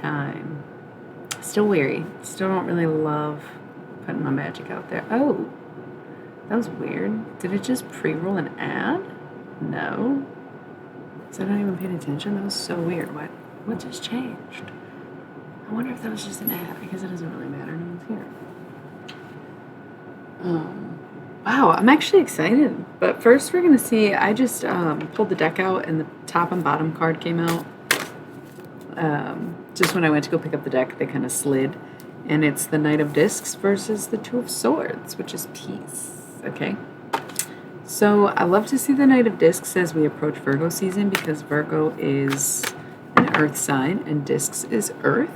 time. Still weary. Still don't really love putting my magic out there. Oh, that was weird. Did it just pre-roll an ad? No. Was I not even paying attention? That was so weird. What just changed? I wonder if that was just an ad. I guess it doesn't really matter. No one's here. Wow, I'm actually excited. But first we're going to see, I just pulled the deck out and the top and bottom card came out. Just when I went to go pick up the deck, they kind of slid. And it's the Knight of Discs versus the Two of Swords, which is peace. Okay. So I love to see the Knight of Discs as we approach Virgo season because Virgo is an earth sign and Discs is earth.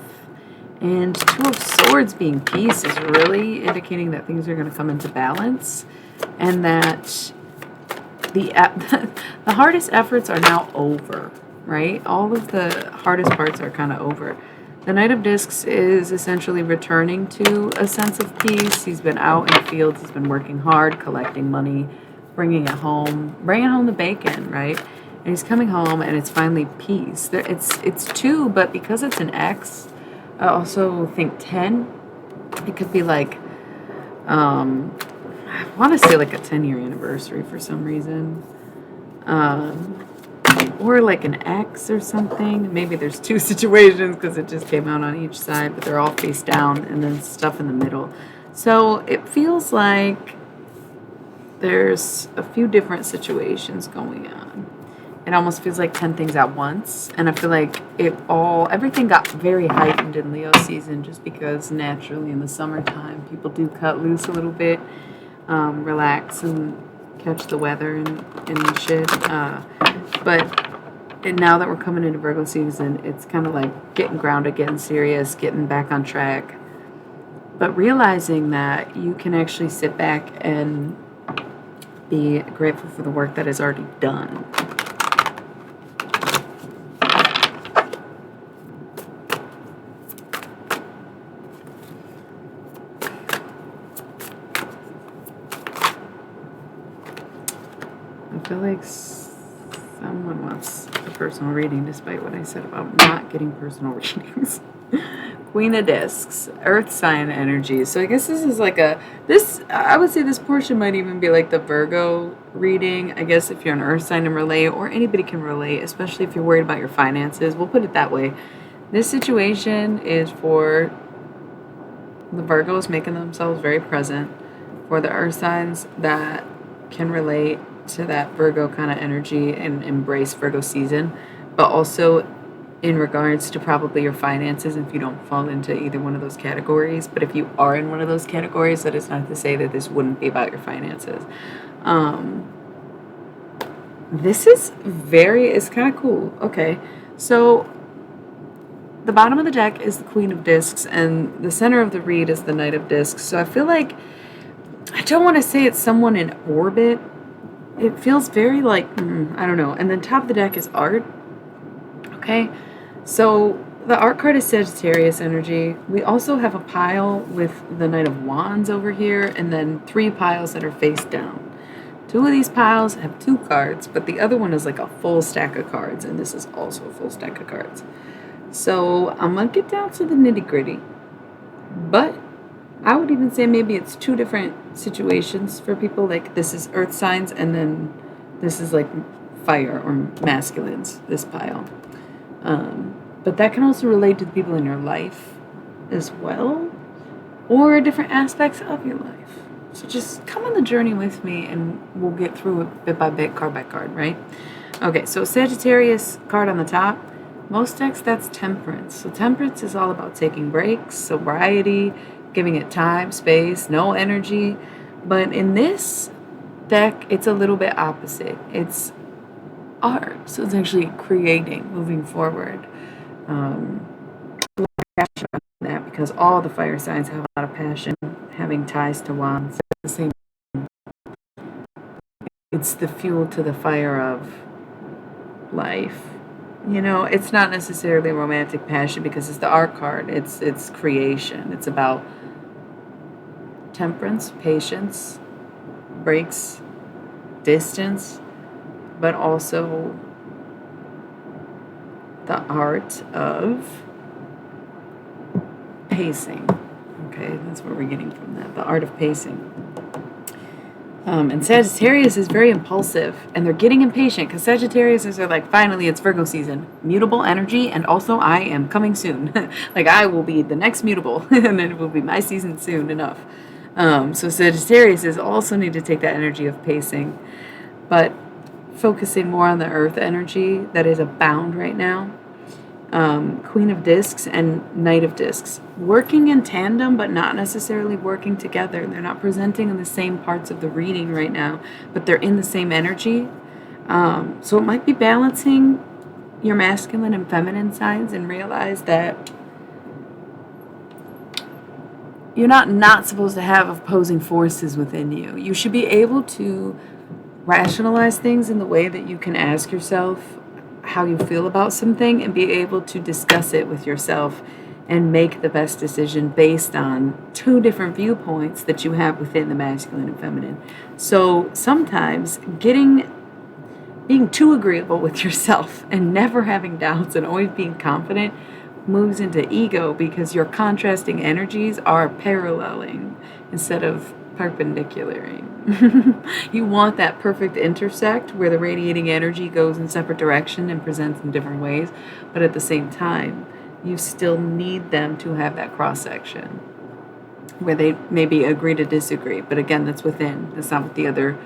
And Two of Swords being peace is really indicating that things are going to come into balance and that the hardest efforts are now over, right? All of the hardest parts are kind of over. The Knight of Discs is essentially returning to a sense of peace. He's been out in the fields. He's been working hard, collecting money, bringing home the bacon, right? And he's coming home and it's finally peace. It's two, but because it's an X, I also think 10. It could be like, I want to say like a 10-year anniversary for some reason. Or like an X or something. Maybe there's two situations because it just came out on each side, but they're all face down and then stuff in the middle. So it feels like there's a few different situations going on. It almost feels like 10 things at once. And I feel like everything got very heightened in Leo season just because naturally in the summertime, people do cut loose a little bit, relax and catch the weather and shit. And now that we're coming into Virgo season, it's kind of like getting grounded, getting serious, getting back on track. But realizing that you can actually sit back and be grateful for the work that is already done. I feel like someone wants a personal reading despite what I said about not getting personal readings. Queen of Discs, Earth sign energy. So I guess this is like I would say this portion might even be like the Virgo reading. I guess if you're an Earth sign and relate, or anybody can relate, especially if you're worried about your finances. We'll put it that way. This situation is for the Virgos making themselves very present, for the Earth signs that can relate to that Virgo kind of energy and embrace Virgo season, but also in regards to probably your finances if you don't fall into either one of those categories. But if you are in one of those categories, that is not to say that this wouldn't be about your finances. This is it's kind of cool. Okay, so the bottom of the deck is the Queen of Discs and the center of the read is the Knight of Discs. So I feel like, I don't want to say it's someone in orbit. It feels very like, I don't know. And then top of the deck is art. Okay, so the art card is Sagittarius energy. We also have a pile with the Knight of Wands over here, and then 3 piles that are face down. 2 of these piles have 2 cards, but the other one is like a full stack of cards, and this is also a full stack of cards. So I'm going to get down to the nitty-gritty. But I would even say maybe it's 2 different situations for people. Like this is earth signs, and then this is like fire or masculines, this pile. But that can also relate to the people in your life as well, or different aspects of your life. So just come on the journey with me and we'll get through it bit by bit, card by card, right? Okay, so Sagittarius card on the top. Most decks, that's Temperance. So Temperance is all about taking breaks, sobriety, giving it time, space, no energy. But in this deck, it's a little bit opposite. It's art. So it's actually creating, moving forward. That because all the fire signs have a lot of passion, having ties to wands. The same. It's the fuel to the fire of life. You know, it's not necessarily romantic passion because it's the art card. It's creation. It's about temperance, patience, breaks, distance, but also the art of pacing. Okay, that's what we're getting from that. The art of pacing. And Sagittarius is very impulsive, and they're getting impatient because Sagittarius are like, finally, it's Virgo season. Mutable energy, and also I am coming soon. Like, I will be the next mutable, and it will be my season soon enough. So Sagittarius is also need to take that energy of pacing, but focusing more on the earth energy that is abound right now. Queen of Discs and Knight of Discs. Working in tandem, but not necessarily working together. They're not presenting in the same parts of the reading right now, but they're in the same energy. So it might be balancing your masculine and feminine sides and realize that you're not supposed to have opposing forces within you. You should be able to rationalize things in the way that you can ask yourself how you feel about something and be able to discuss it with yourself and make the best decision based on two different viewpoints that you have within the masculine and feminine. So sometimes being too agreeable with yourself and never having doubts and always being confident moves into ego because your contrasting energies are paralleling instead of perpendicularing. You want that perfect intersect where the radiating energy goes in separate direction and presents in different ways, but at the same time, you still need them to have that cross section where they maybe agree to disagree. But again, that's within. That's not with the other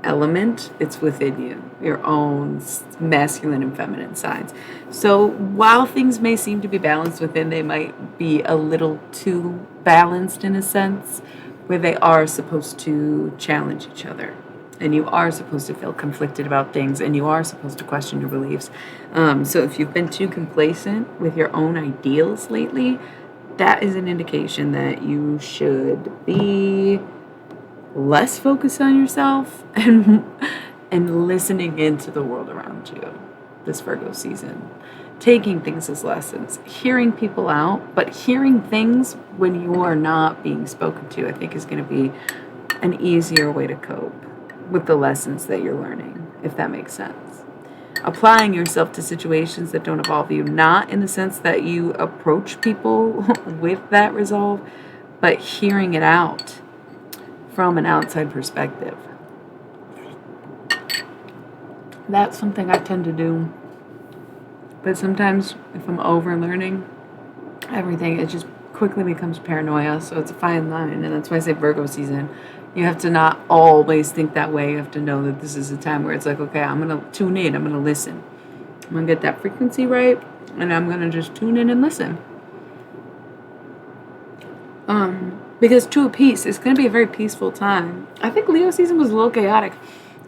element. It's within you, your own masculine and feminine sides. So while things may seem to be balanced within, they might be a little too balanced in a sense, where they are supposed to challenge each other. And you are supposed to feel conflicted about things, and you are supposed to question your beliefs. So if you've been too complacent with your own ideals lately, that is an indication that you should be less focused on yourself and listening into the world around you this Virgo season. Taking things as lessons, hearing people out, but hearing things when you are not being spoken to, I think is going to be an easier way to cope with the lessons that you're learning, if that makes sense. Applying yourself to situations that don't involve you, not in the sense that you approach people with that resolve, but hearing it out from an outside perspective. That's something I tend to do. But sometimes if I'm over learning everything, it just quickly becomes paranoia. So it's a fine line. And that's why I say Virgo season. You have to not always think that way. You have to know that this is a time where it's like, okay, I'm going to tune in. I'm going to listen. I'm going to get that frequency right. And I'm going to just tune in and listen. Because to a piece, it's going to be a very peaceful time. I think Leo season was a little chaotic.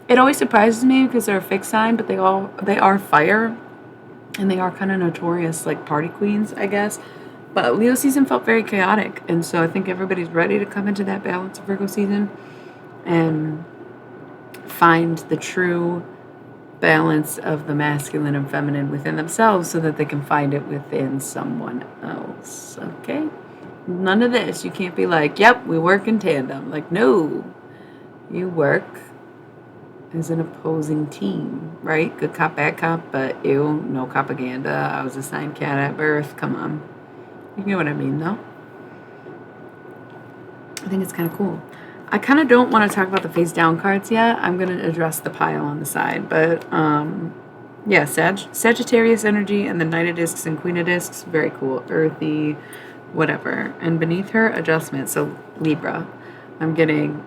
It always surprises me because they're a fixed sign, but they are fire. And they are kind of notorious, like party queens, I guess. But Leo season felt very chaotic. And so I think everybody's ready to come into that balance of Virgo season and find the true balance of the masculine and feminine within themselves so that they can find it within someone else. Okay? None of this. You can't be like, yep, we work in tandem. Like, no. You work as an opposing team, right? Good cop, bad cop, but ew, no propaganda. I was assigned cat at birth. Come on. You know what I mean, though? I think it's kind of cool. I kind of don't want to talk about the face down cards yet. I'm going to address the pile on the side. But, yeah, Sagittarius energy and the Knight of Discs and Queen of Discs. Very cool. Earthy, whatever. And beneath her, adjustment. So, Libra. I'm getting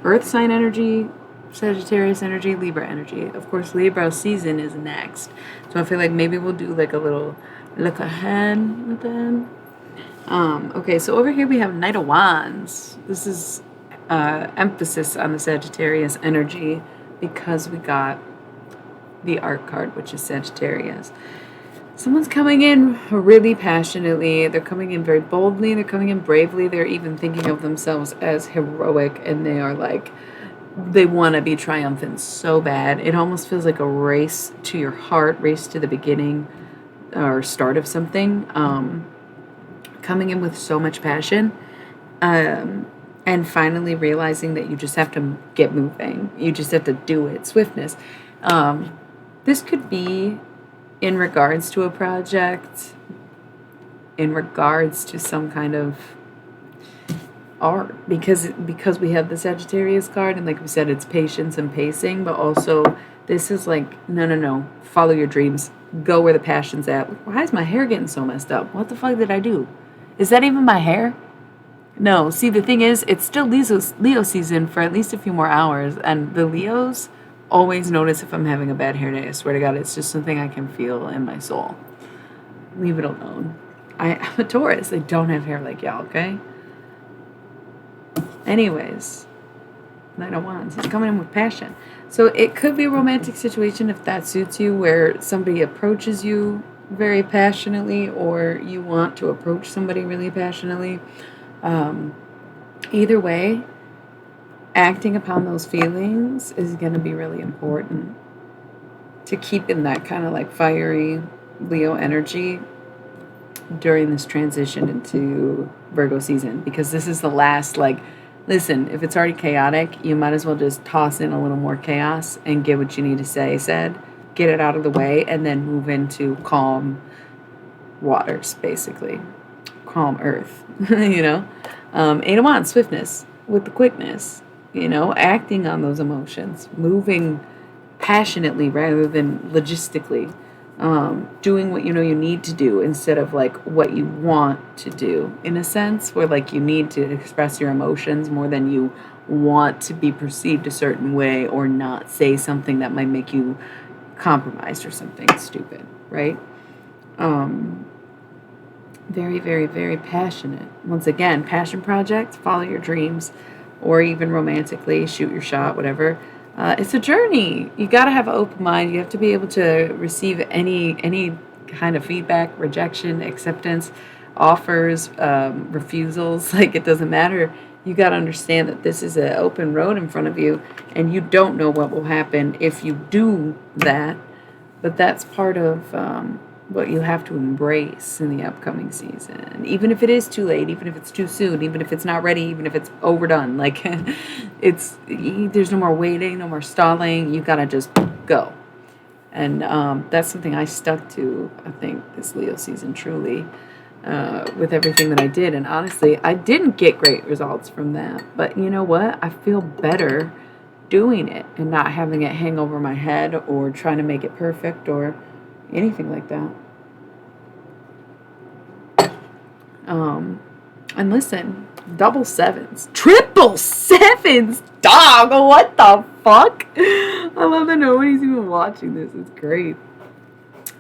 Earth sign energy, Sagittarius energy, Libra energy. Of course, Libra season is next. So I feel like maybe we'll do like a little look ahead with them. Okay, so over here we have Knight of Wands. This is emphasis on the Sagittarius energy because we got the Arc card, which is Sagittarius. Someone's coming in really passionately. They're coming in very boldly. They're coming in bravely. They're even thinking of themselves as heroic, and they are like, they want to be triumphant so bad. It almost feels like a race to your heart, race to the beginning or start of something. Coming in with so much passion, and finally realizing that you just have to get moving. You just have to do it. Swiftness. This could be in regards to a project in regards to some kind of art, because we have the Sagittarius card, and like we said, it's patience and pacing, but also this is like, no, follow your dreams, go where the passion's at. Why is my hair getting so messed up? What the fuck did I do? Is that even my hair? No, see, the thing is, it's still Leo season for at least a few more hours, and the Leos always notice if I'm having a bad hair day. I swear to God, it's just something I can feel in my soul. Leave it alone. I'm a Taurus. I don't have hair like y'all, okay? Anyways, Knight of Wands. It's coming in with passion. So it could be a romantic situation if that suits you, where somebody approaches you very passionately, or you want to approach somebody really passionately. Either way, acting upon those feelings is going to be really important to keep in that kind of like fiery Leo energy during this transition into Virgo season, because this is the last, like, listen, if it's already chaotic, you might as well just toss in a little more chaos and get what you need to say said, get it out of the way, and then move into calm waters, basically. Calm earth, you know? Eight of Wands, swiftness with the quickness, you know, acting on those emotions, moving passionately rather than logistically, doing what you know you need to do instead of like what you want to do, in a sense, where like you need to express your emotions more than you want to be perceived a certain way, or not say something that might make you compromised or something stupid, right? Very, very, very passionate. Once again, passion project, follow your dreams, or even romantically, shoot your shot, whatever. It's a journey. You got to have an open mind. You have to be able to receive any kind of feedback, rejection, acceptance, offers, refusals. Like, it doesn't matter. You got to understand that this is an open road in front of you, and you don't know what will happen if you do that. But that's part of what you have to embrace in the upcoming season. Even if it is too late, even if it's too soon, even if it's not ready, even if it's overdone. Like, there's no more waiting, no more stalling. You got to just go. And that's something I stuck to, I think, this Leo season, truly, with everything that I did. And honestly, I didn't get great results from that. But you know what? I feel better doing it and not having it hang over my head or trying to make it perfect or anything like that. And listen, double sevens, triple sevens, dog, what the fuck? I love that nobody's even watching this. It's great.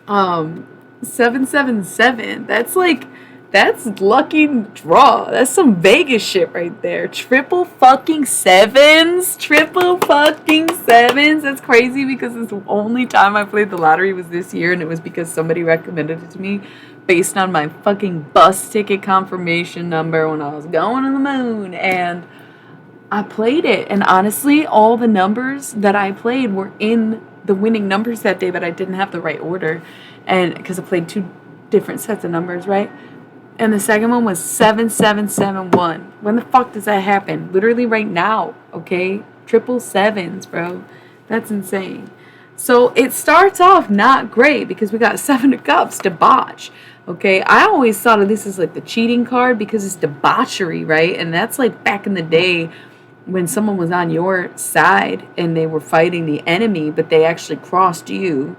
777, that's lucky draw. That's some Vegas shit right there. Triple fucking sevens. That's crazy, because the only time I played the lottery was this year, and it was because somebody recommended it to me based on my fucking bus ticket confirmation number when I was going to the moon. And I played it, and honestly, all the numbers that I played were in the winning numbers that day, but I didn't have the right order, and because I played two different sets of numbers, right? And the second one was 7771. When the fuck does that happen? Literally right now, okay? Triple sevens, bro. That's insane. So it starts off not great because we got 7 of cups, debauch. Okay, I always thought of this as like the cheating card because it's debauchery, right? And that's like back in the day when someone was on your side and they were fighting the enemy, but they actually crossed you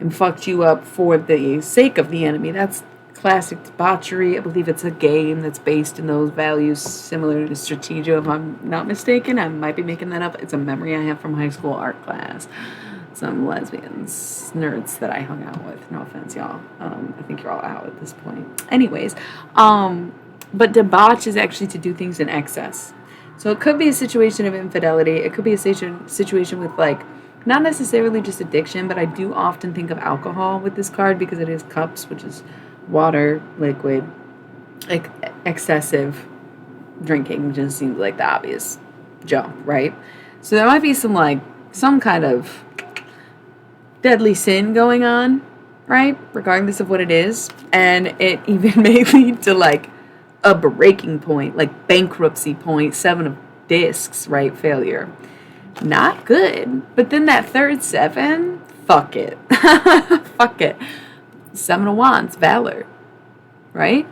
and fucked you up for the sake of the enemy. That's classic debauchery. I believe it's a game that's based in those values, similar to Strategia, if I'm not mistaken. I might be making that up. It's a memory I have from high school art class. Some lesbians, nerds that I hung out with. No offense, y'all. I think you're all out at this point. Anyways, but debauch is actually to do things in excess. So it could be a situation of infidelity. It could be a situation with, like, not necessarily just addiction, but I do often think of alcohol with this card because it is cups, which is water, liquid, like excessive drinking just seems like the obvious jump, right? So there might be some kind of deadly sin going on, right? Regardless of what it is. And it even may lead to like a breaking point, like bankruptcy point, 7 of discs, right? Failure. Not good. But then that third 7, fuck it. Fuck it. 7 of Wands, valor. right?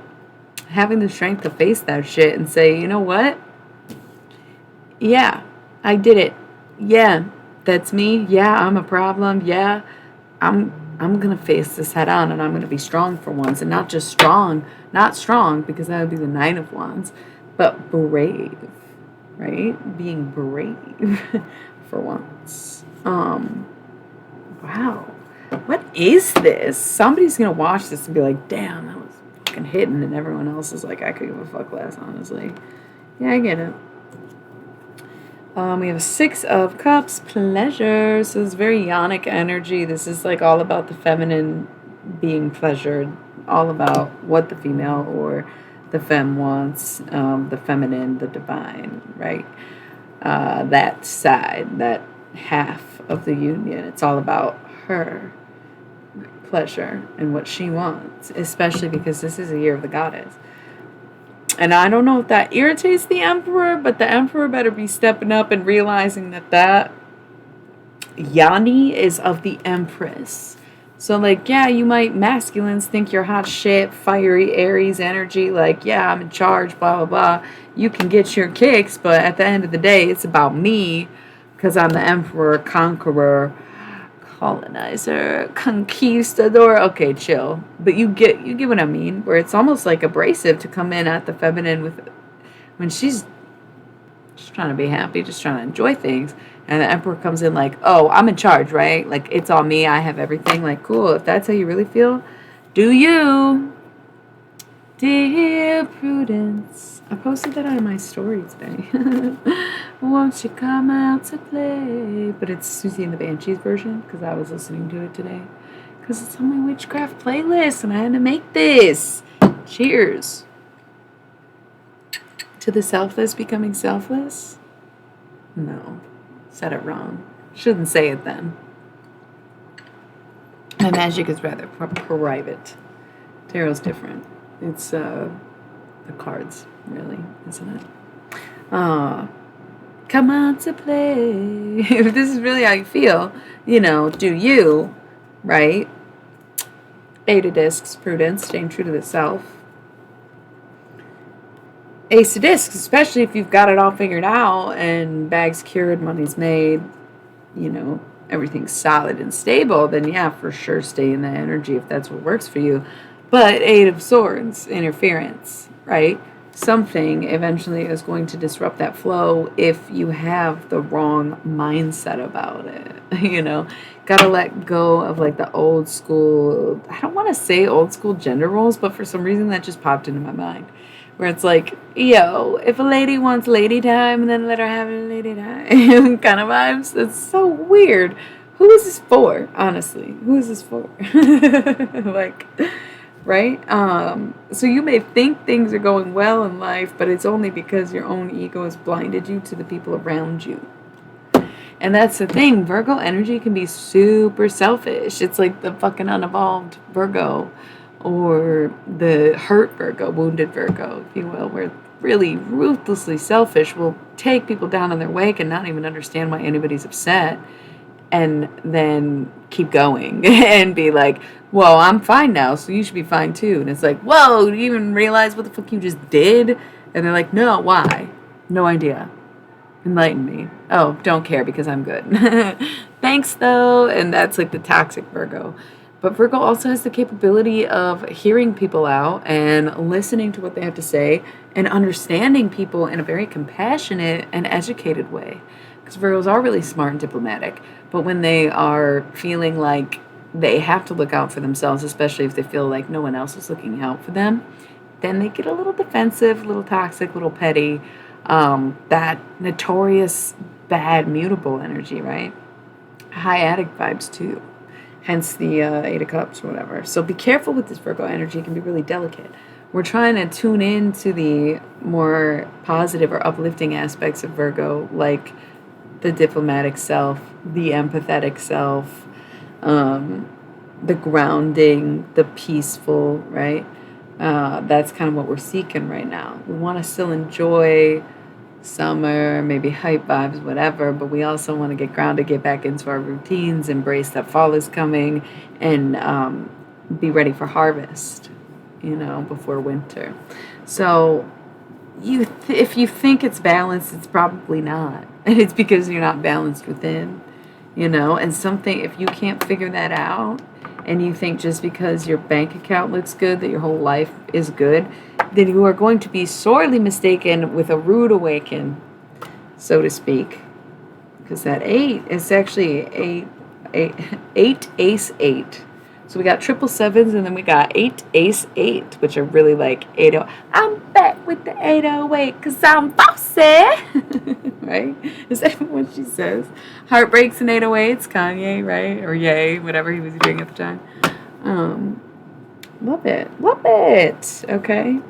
Having the strength to face that shit and say, you know what? Yeah, I did it. Yeah, that's me. Yeah, I'm a problem. Yeah, I'm gonna face this head on and I'm gonna be strong for once. And not just strong, not strong because that would be the Nine of Wands, but brave, right? Being brave for once. Wow. What is this? Somebody's gonna watch this and be like, damn, that was fucking hitting, and everyone else is like, I could give a fuck less, honestly. Yeah, I get it. We have a Six of Cups, pleasure. So it's very yonic energy. This is like all about the feminine being pleasured, all about what the female or the femme wants, the feminine, the divine, right? That side, that half of the union. It's all about her pleasure and what she wants, especially because this is a year of the goddess. And I don't know if that irritates the emperor, but the emperor better be stepping up and realizing that Yanni is of the empress. So, like, yeah, you might masculines think you're hot shit, fiery Aries energy, like, yeah, I'm in charge, blah, blah, blah. You can get your kicks, but at the end of the day, it's about me because I'm the emperor, conqueror, colonizer, conquistador. Okay, chill. But you get what I mean, where it's almost like abrasive to come in at the feminine with when she's just trying to be happy, just trying to enjoy things. And the emperor comes in like, oh, I'm in charge, right? Like, it's all me. I have everything. Like, cool. If that's how you really feel, do you. Dear Prudence. I posted that on my story today. Won't you come out to play? But it's Susie and the Banshees version because I was listening to it today. Because it's on my witchcraft playlist and I had to make this. Cheers. To the selfless becoming selfless? No. Said it wrong. Shouldn't say it then. My magic is rather private. Tarot's different. It's the cards, really, isn't it? Come on to play. If this is really how you feel, do you, right? Eight of Discs, Prudence, staying true to the self. Ace of Discs, especially if you've got it all figured out and bags cured, money's made, everything's solid and stable, then yeah, for sure stay in that energy if that's what works for you. But Eight of Swords, interference, right? Something eventually is going to disrupt that flow if you have the wrong mindset about it, Gotta let go of like the old school, I don't want to say old school gender roles, but for some reason that just popped into my mind. Where it's like, yo, if a lady wants lady time, then let her have lady time kind of vibes. That's so weird. Who is this for, honestly? Who is this for? Like, right? So you may think things are going well in life, but it's only because your own ego has blinded you to the people around you. And that's the thing. Virgo energy can be super selfish. It's like the fucking unevolved Virgo. Or the hurt Virgo, wounded Virgo, if you will, where really ruthlessly selfish will take people down on their wake and not even understand why anybody's upset and then keep going and be like, well, I'm fine now, so you should be fine too. And it's like, whoa, do you even realize what the fuck you just did? And they're like, no, why? No idea. Enlighten me. Oh, don't care because I'm good. Thanks, though. And that's like the toxic Virgo. But Virgo also has the capability of hearing people out and listening to what they have to say and understanding people in a very compassionate and educated way. Because Virgos are really smart and diplomatic. But when they are feeling like they have to look out for themselves, especially if they feel like no one else is looking out for them, then they get a little defensive, a little toxic, a little petty. That notorious, bad, mutable energy, right? High addict vibes, too. Hence the Eight of Cups, whatever. So be careful with this Virgo energy. It can be really delicate. We're trying to tune in to the more positive or uplifting aspects of Virgo, like the diplomatic self, the empathetic self, the grounding, the peaceful, right? That's kind of what we're seeking right now. We want to still enjoy summer, maybe hype vibes, whatever, but we also want to get grounded, get back into our routines, embrace that fall is coming, and be ready for harvest. before winter. So if you think it's balanced, it's probably not. And it's because you're not balanced within, and something, if you can't figure that out, and you think just because your bank account looks good that your whole life is good, then you are going to be sorely mistaken with a rude awaken, so to speak. Because that 8 is actually eight ace 8. So we got triple sevens, and then we got 8 ace 8, which are really like 808. I'm back with the 808 because I'm bossy. Right? Is that what she says? Heartbreaks and 808s, Kanye, right? Or Yay, whatever he was doing at the time. Love it. Love it. Okay.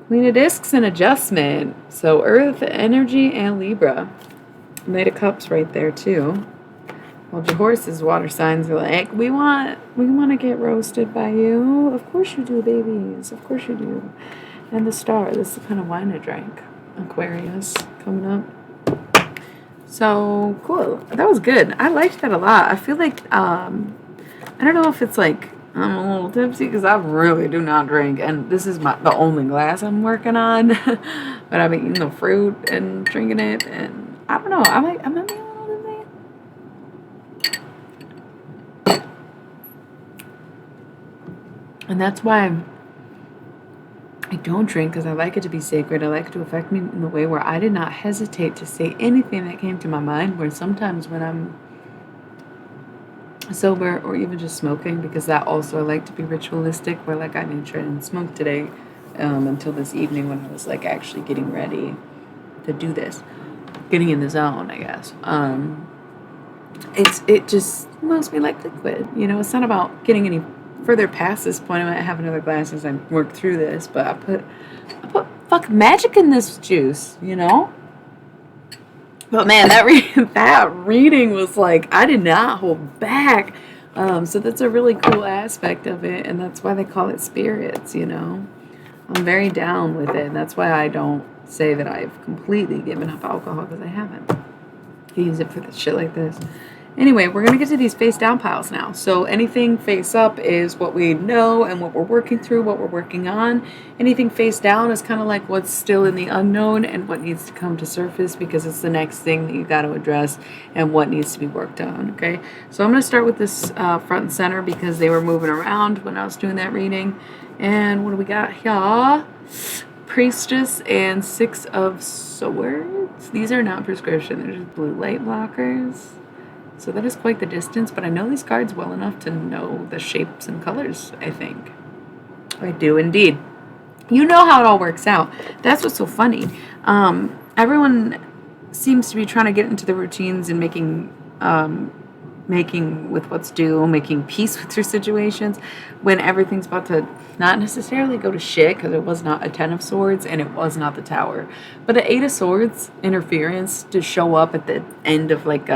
Queen of Discs and Adjustment. So Earth, Energy, and Libra. Knight of Cups right there too. Well, your horse's water signs are like, we want to get roasted by you. Of course you do, babies. Of course you do. And the Star. This is the kind of wine I drank. Aquarius coming up. So cool. That was good. I liked that a lot. I feel like I don't know if it's like I'm a little tipsy because I really do not drink, and this is the only glass I'm working on. But I've been eating the fruit and drinking it, and I don't know. I might be a little tipsy. And that's why I don't drink, because I like it to be sacred. I like it to affect me in the way where I did not hesitate to say anything that came to my mind, where sometimes when I'm sober or even just smoking, because that also I like to be ritualistic, where like I didn't try and smoke today until this evening when I was like actually getting ready to do this, getting in the zone, I guess. It just smells me like liquid. It's not about getting any further past this point. I might have another glass as I work through this, but I put fuck magic in this juice, But man, that reading was like, I did not hold back. So that's a really cool aspect of it, and that's why they call it spirits. I'm very down with it, and that's why I don't say that I've completely given up alcohol, because I haven't. I use it for shit like this. Anyway, we're going to get to these face down piles now. So anything face up is what we know and what we're working through, what we're working on. Anything face down is kind of like what's still in the unknown and what needs to come to surface, because it's the next thing that you got to address and what needs to be worked on, okay? So I'm going to start with this front and center, because they were moving around when I was doing that reading. And what do we got here? Priestess and 6 of Swords. These are not prescription. They're just blue light blockers. So that is quite the distance, but I know these cards well enough to know the shapes and colors, I think. I do indeed. You know how it all works out. That's what's so funny. Everyone seems to be trying to get into the routines and making with what's due, making peace with your situations, when everything's about to not necessarily go to shit, because it was not a 10 of Swords and it was not the Tower. But an 8 of Swords interference to show up at the end of like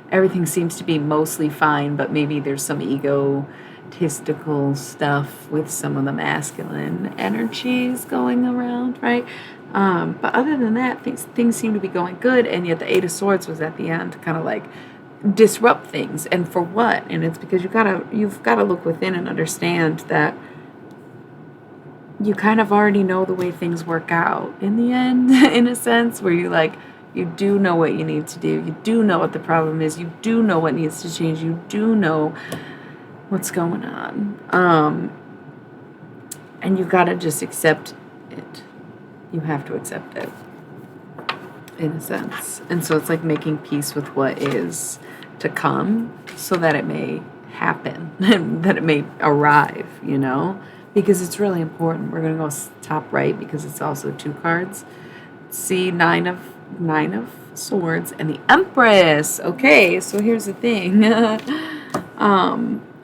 everything seems to be mostly fine, but maybe there's some egotistical stuff with some of the masculine energies going around, right? But other than that, things seem to be going good, and yet the 8 of Swords was at the end to kind of like disrupt things. And for what? And it's because you've got to look within and understand that you kind of already know the way things work out in the end, in a sense, where you do know what you need to do. You do know what the problem is. You do know what needs to change. You do know what's going on. And you've got to just accept it. You have to accept it, in a sense. And so it's like making peace with what is to come, so that it may happen, that it may arrive, because it's really important. We're going to go top right, because it's also 2 cards. See, 9 of Swords and the Empress. Okay, so here's the thing.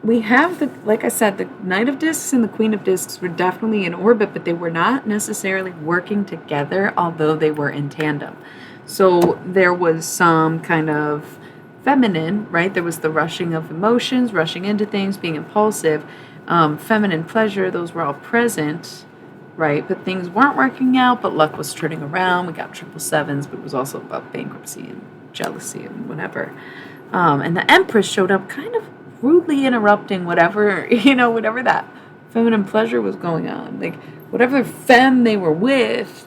We have like I said, the Knight of Discs and the Queen of Discs were definitely in orbit, but they were not necessarily working together, although they were in tandem. So there was some kind of feminine, right? There was the rushing of emotions, rushing into things, being impulsive, feminine pleasure. Those were all present, right? But things weren't working out, but luck was turning around. We got 777s, but it was also about bankruptcy and jealousy and whatever. And the Empress showed up kind of rudely interrupting whatever that feminine pleasure was going on. Like, whatever femme they were with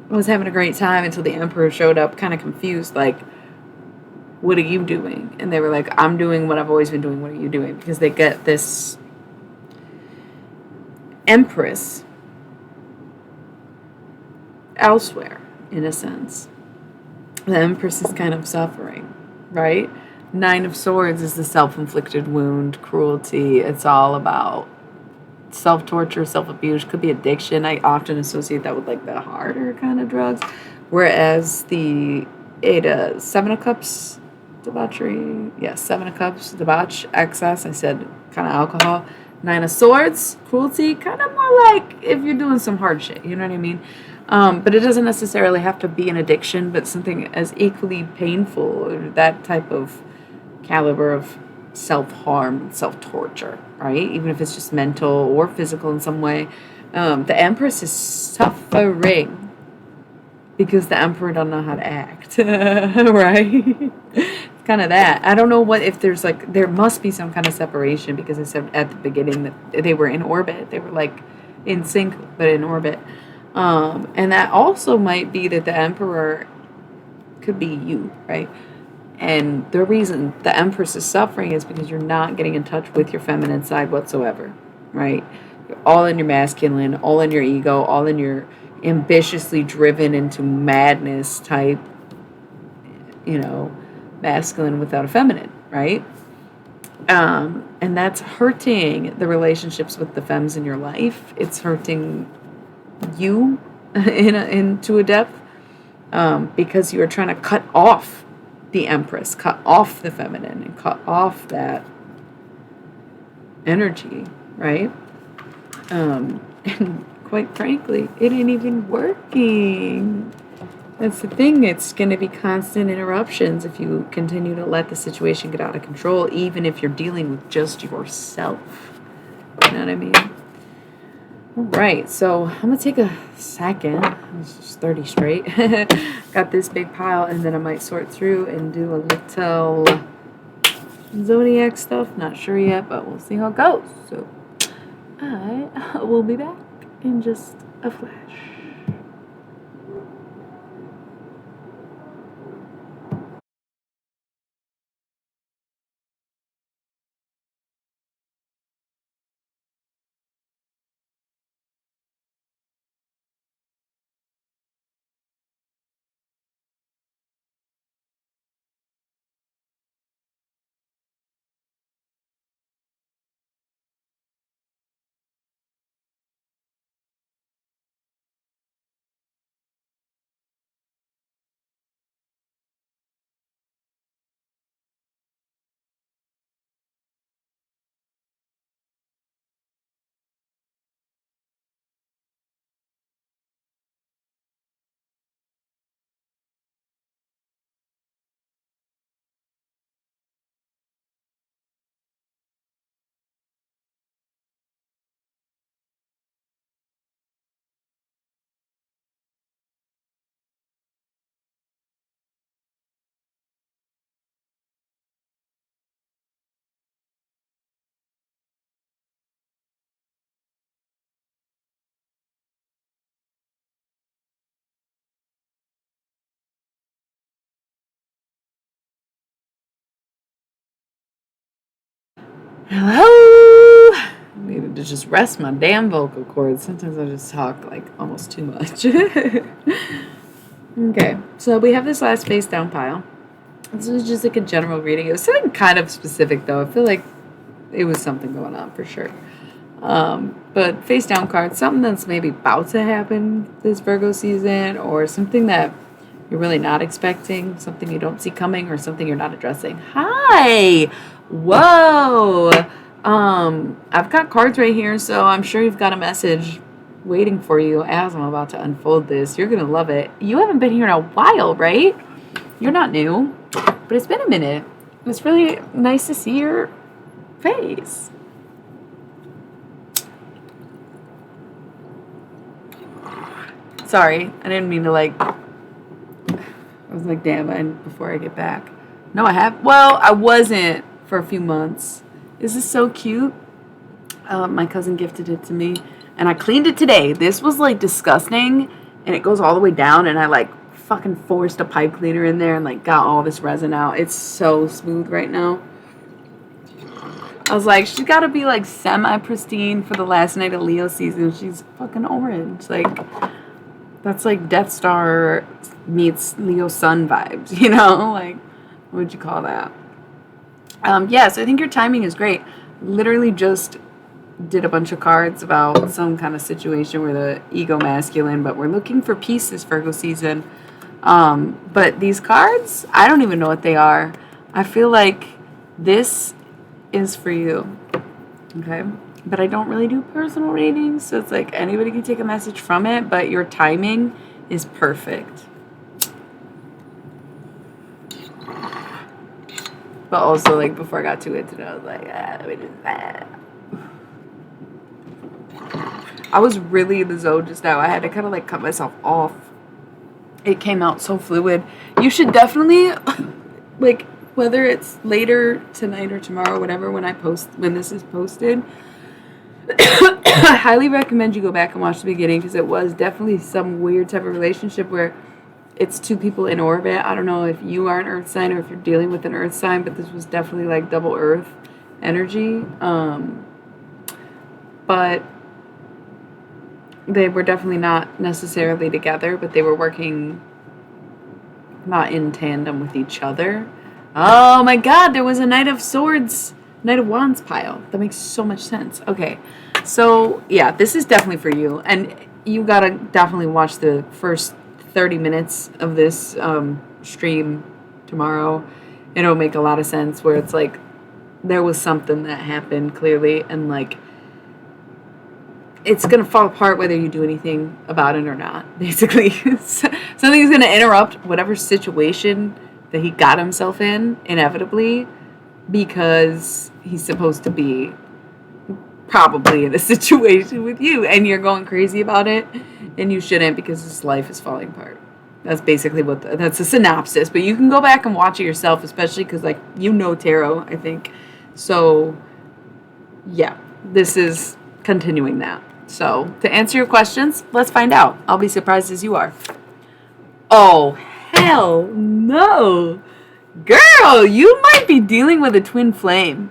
was having a great time until the emperor showed up kind of confused, like, what are you doing? And they were like, I'm doing what I've always been doing. What are you doing? Because they get this empress elsewhere, in a sense. The empress is kind of suffering, right? Nine of Swords is the self-inflicted wound, cruelty. It's all about self-torture, self-abuse, could be addiction. I often associate that with like the harder kind of drugs. Whereas the Seven of Cups, debauchery. Yes, Seven of Cups, debauch, excess. I said kind of alcohol. Nine of Swords, cruelty, kind of more like if you're doing some hard shit, you know what I mean? But it doesn't necessarily have to be an addiction, but something as equally painful, or that type of caliber of self-harm, self-torture, right? Even if it's just mental or physical in some way. The Empress is suffering because the Emperor don't know how to act, right? It's kind of that. I don't know what, if there's like, there must be some kind of separation, because I said at the beginning that they were in orbit. They were like in sync, but in orbit. And that also might be that the Emperor could be you, right? And the reason the Empress is suffering is because you're not getting in touch with your feminine side whatsoever, right? You're all in your masculine, all in your ego, all in your ambitiously driven into madness type, masculine without a feminine, right? And that's hurting the relationships with the femmes in your life. It's hurting you into a depth, because you are trying to cut off the Empress, cut off the feminine, and cut off that energy, right? And quite frankly, it ain't even working. That's the thing. It's going to be constant interruptions if you continue to let the situation get out of control, even if you're dealing with just yourself. You know what I mean? All right, so I'm going to take a second. It's just 30 straight. Got this big pile, and then I might sort through and do a little zodiac stuff. Not sure yet, but we'll see how it goes. So I will be back in just a flash. Hello. I needed to just rest my damn vocal cords. Sometimes I just talk like almost too much. Okay, so we have this last face down pile. This was just like a general reading. It was something kind of specific though. I feel like it was something going on for sure. But face down card, something that's maybe about to happen this Virgo season, or something that you're really not expecting, something you don't see coming, or something you're not addressing. Hi! Whoa! I've got cards right here, so I'm sure you've got a message waiting for you as I'm about to unfold this. You're gonna love it. You haven't been here in a while, right? You're not new, but it's been a minute. It's really nice to see your face. Sorry, I didn't mean to I was like, damn, and before I get back. No, I have. Well, I wasn't for a few months. Is this so cute? My cousin gifted it to me, and I cleaned it today. This was like disgusting, and it goes all the way down, and I like fucking forced a pipe cleaner in there and like got all this resin out. It's so smooth right now. I was like, she's got to be like semi-pristine for the last night of Leo season. She's fucking orange. Like, that's like Death Star meets Leo Sun vibes, you know? Like, what would you call that? Yeah, so I think your timing is great. Literally just did a bunch of cards about some kind of situation where the ego masculine, but we're looking for peace this Virgo season. But these cards, I don't even know what they are. I feel like this is for you. Okay? But I don't really do personal readings, so it's like anybody can take a message from it, but your timing is perfect. But also, like, before I got too into it, I was like, let me do that. I was really in the zone just now. I had to kind of, like, cut myself off. It came out so fluid. You should definitely, like, whether it's later tonight or tomorrow, whatever, when this is posted, I highly recommend you go back and watch the beginning, because it was definitely some weird type of relationship where it's two people in orbit. I don't know if you are an earth sign or if you're dealing with an earth sign, but this was definitely like double earth energy. But they were definitely not necessarily together, but they were working not in tandem with each other. Oh my god, there was a Knight of Wands pile. That makes so much sense. Okay, so yeah, this is definitely for you. And you gotta definitely watch the first 30 minutes of this stream tomorrow. It'll make a lot of sense, where it's like there was something that happened clearly, and like it's gonna fall apart whether you do anything about it or not, basically. Something's gonna interrupt whatever situation that he got himself in, inevitably, because he's supposed to be probably in a situation with you, and you're going crazy about it, and you shouldn't, because his life is falling apart. That's basically that's a synopsis, but you can go back and watch it yourself, especially because, like, you know tarot, I think. So, yeah, this is continuing that. So, to answer your questions, let's find out. I'll be surprised as you are. Oh, hell no. Girl, you might be dealing with a twin flame.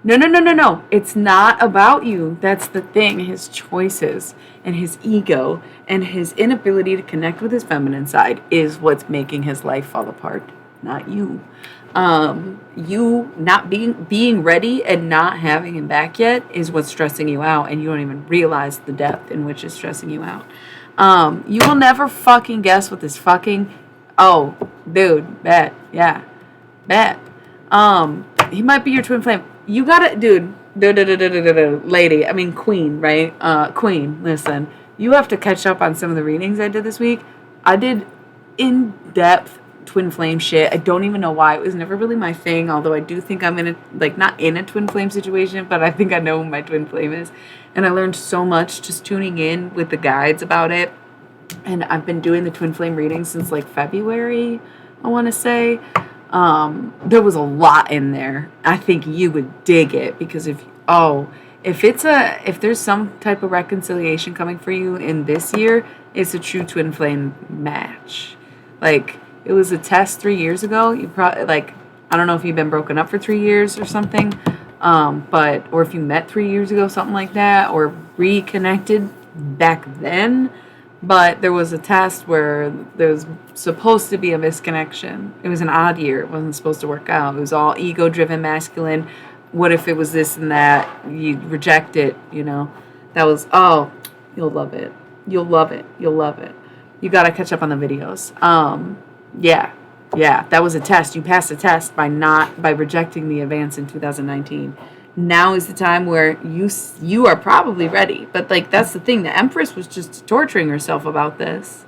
No. It's not about you. That's the thing. His choices and his ego and his inability to connect with his feminine side is what's making his life fall apart, not you. You not being ready and not having him back yet is what's stressing you out, and you don't even realize the depth in which it's stressing you out. You will never fucking guess what this fucking... Oh, dude, bet. Yeah. Bet. He might be your twin flame. You gotta, dude, lady, I mean queen, right? Queen, listen, you have to catch up on some of the readings I did this week. I did in-depth twin flame shit. I don't even know why. It was never really my thing, although I do think I'm in a, like, not in a twin flame situation, but I think I know who my twin flame is. And I learned so much just tuning in with the guides about it. And I've been doing the twin flame readings since, like, February, I want to say. There was a lot in there. I think you would dig it, because if there's some type of reconciliation coming for you in this year, it's a true twin flame match. Like, it was a test 3 years ago. You probably, like, I don't know if you've been broken up for 3 years or something, or if you met 3 years ago, something like that, or reconnected back then. But there was a test where there was supposed to be a misconnection. It was an odd year. It wasn't supposed to work out. It was all ego-driven masculine. What if it was this and that? You reject it, you know. That was, oh, you'll love it. You'll love it. You'll love it. You got to catch up on the videos. Yeah, that was a test. You passed the test by rejecting the advance in 2019. Now is the time where you are probably ready. But, like, that's the thing. The Empress was just torturing herself about this.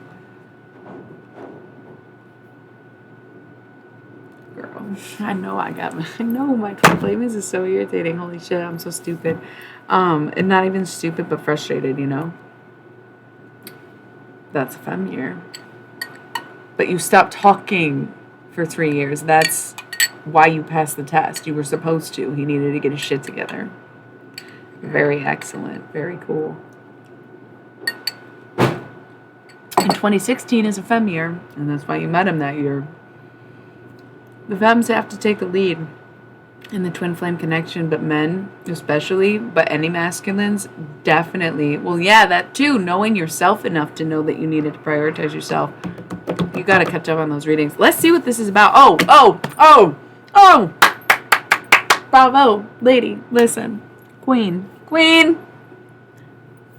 Girl, I know my twin flame is so irritating. Holy shit, I'm so stupid. And not even stupid, but frustrated, you know? That's a femme year. But you stopped talking for 3 years. That's why you passed the test. You were supposed to. He needed to get his shit together. Very excellent. Very cool. And 2016 is a femme year, and that's why you met him that year. The femmes have to take the lead in the twin flame connection, but men especially, but any masculines, definitely. Well, yeah, that too. Knowing yourself enough to know that you needed to prioritize yourself. You got to catch up on those readings. Let's see what this is about. Oh! Bravo, lady. Listen. Queen.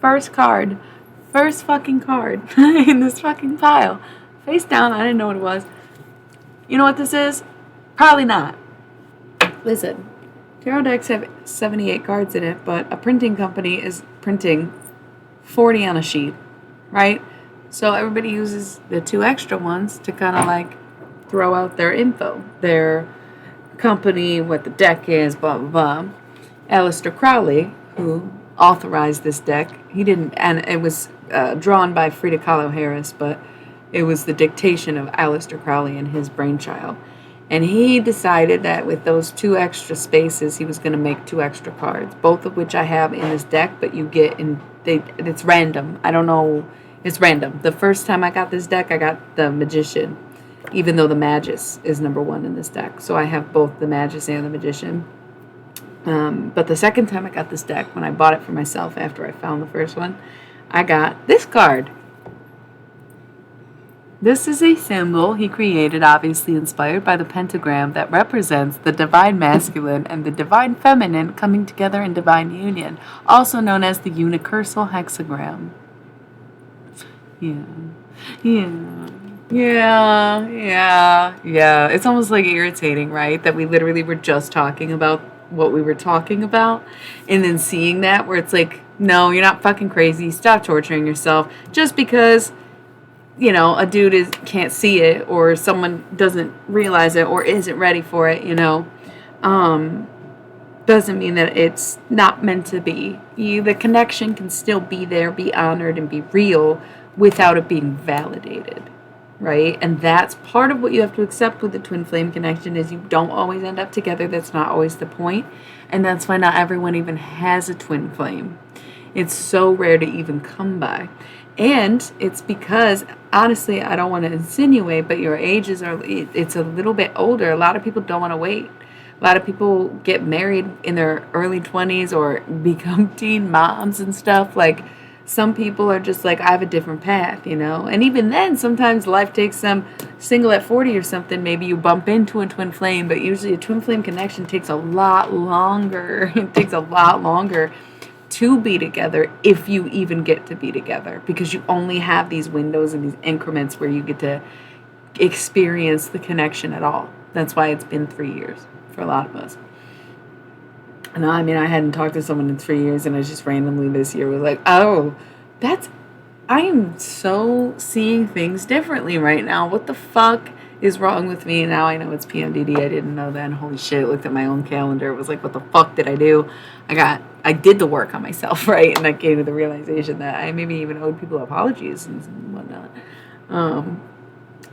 First card. First fucking card in this fucking pile. Face down. I didn't know what it was. You know what this is? Probably not. Listen. Tarot decks have 78 cards in it, but a printing company is printing 40 on a sheet, right? So everybody uses the 2 extra ones to kind of like throw out their info, their company, what the deck is, blah, blah, blah. Aleister Crowley, who authorized this deck, he didn't, and it was drawn by Frida Kahlo Harris, but it was the dictation of Aleister Crowley and his brainchild. And he decided that with those 2 extra spaces, he was going to make 2 extra cards, both of which I have in this deck, but you get in, it's random. I don't know, it's random. The first time I got this deck, I got the Magician, even though the Magus is number 1 in this deck. So I have both the Magus and the Magician. But the second time I got this deck, when I bought it for myself after I found the first one, I got this card. This is a symbol he created, obviously inspired by the pentagram, that represents the divine masculine and the divine feminine coming together in divine union, also known as the unicursal hexagram. Yeah. It's almost like irritating, right? That we literally were just talking about what we were talking about, and then seeing that where it's like, no, you're not fucking crazy. Stop torturing yourself just because, you know, a dude can't see it, or someone doesn't realize it, or isn't ready for it, you know. Doesn't mean that it's not meant to be. The connection can still be there, be honored, and be real without it being validated, right? And that's part of what you have to accept with the twin flame connection, is you don't always end up together. That's not always the point. And that's why not everyone even has a twin flame. It's so rare to even come by. And it's because, honestly, I don't want to insinuate, but your ages it's a little bit older. A lot of people don't want to wait. A lot of people get married in their early 20s or become teen moms and stuff. Like, some people are just like, I have a different path, you know? And even then, sometimes life takes them single at 40 or something. Maybe you bump into a twin flame, but usually a twin flame connection takes a lot longer. It takes a lot longer to be together, if you even get to be together, because you only have these windows and these increments where you get to experience the connection at all. That's why it's been 3 years for a lot of us. And I mean, I hadn't talked to someone in 3 years, and I just randomly this year was like, oh, I am so seeing things differently right now. What the fuck is wrong with me? Now I know it's PMDD. I didn't know then. Holy shit, I looked at my own calendar. It was like, what the fuck did I do? I did the work on myself, right? And that came to the realization that I maybe even owed people apologies and whatnot.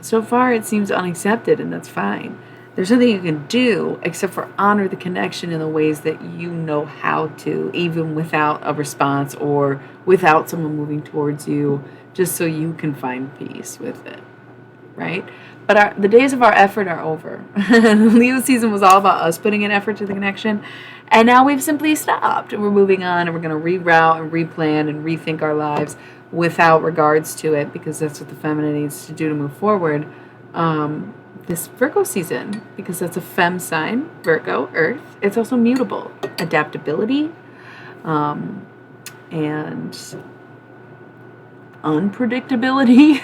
So far, it seems unaccepted, and that's fine. There's nothing you can do except for honor the connection in the ways that you know how to, even without a response or without someone moving towards you, just so you can find peace with it, right? But the days of our effort are over. Leo season was all about us putting in effort to the connection, and now we've simply stopped. We're moving on, and we're going to reroute and replan and rethink our lives without regards to it, because that's what the feminine needs to do to move forward. This Virgo season, because that's a femme sign, Virgo, Earth. It's also mutable, adaptability, and unpredictability.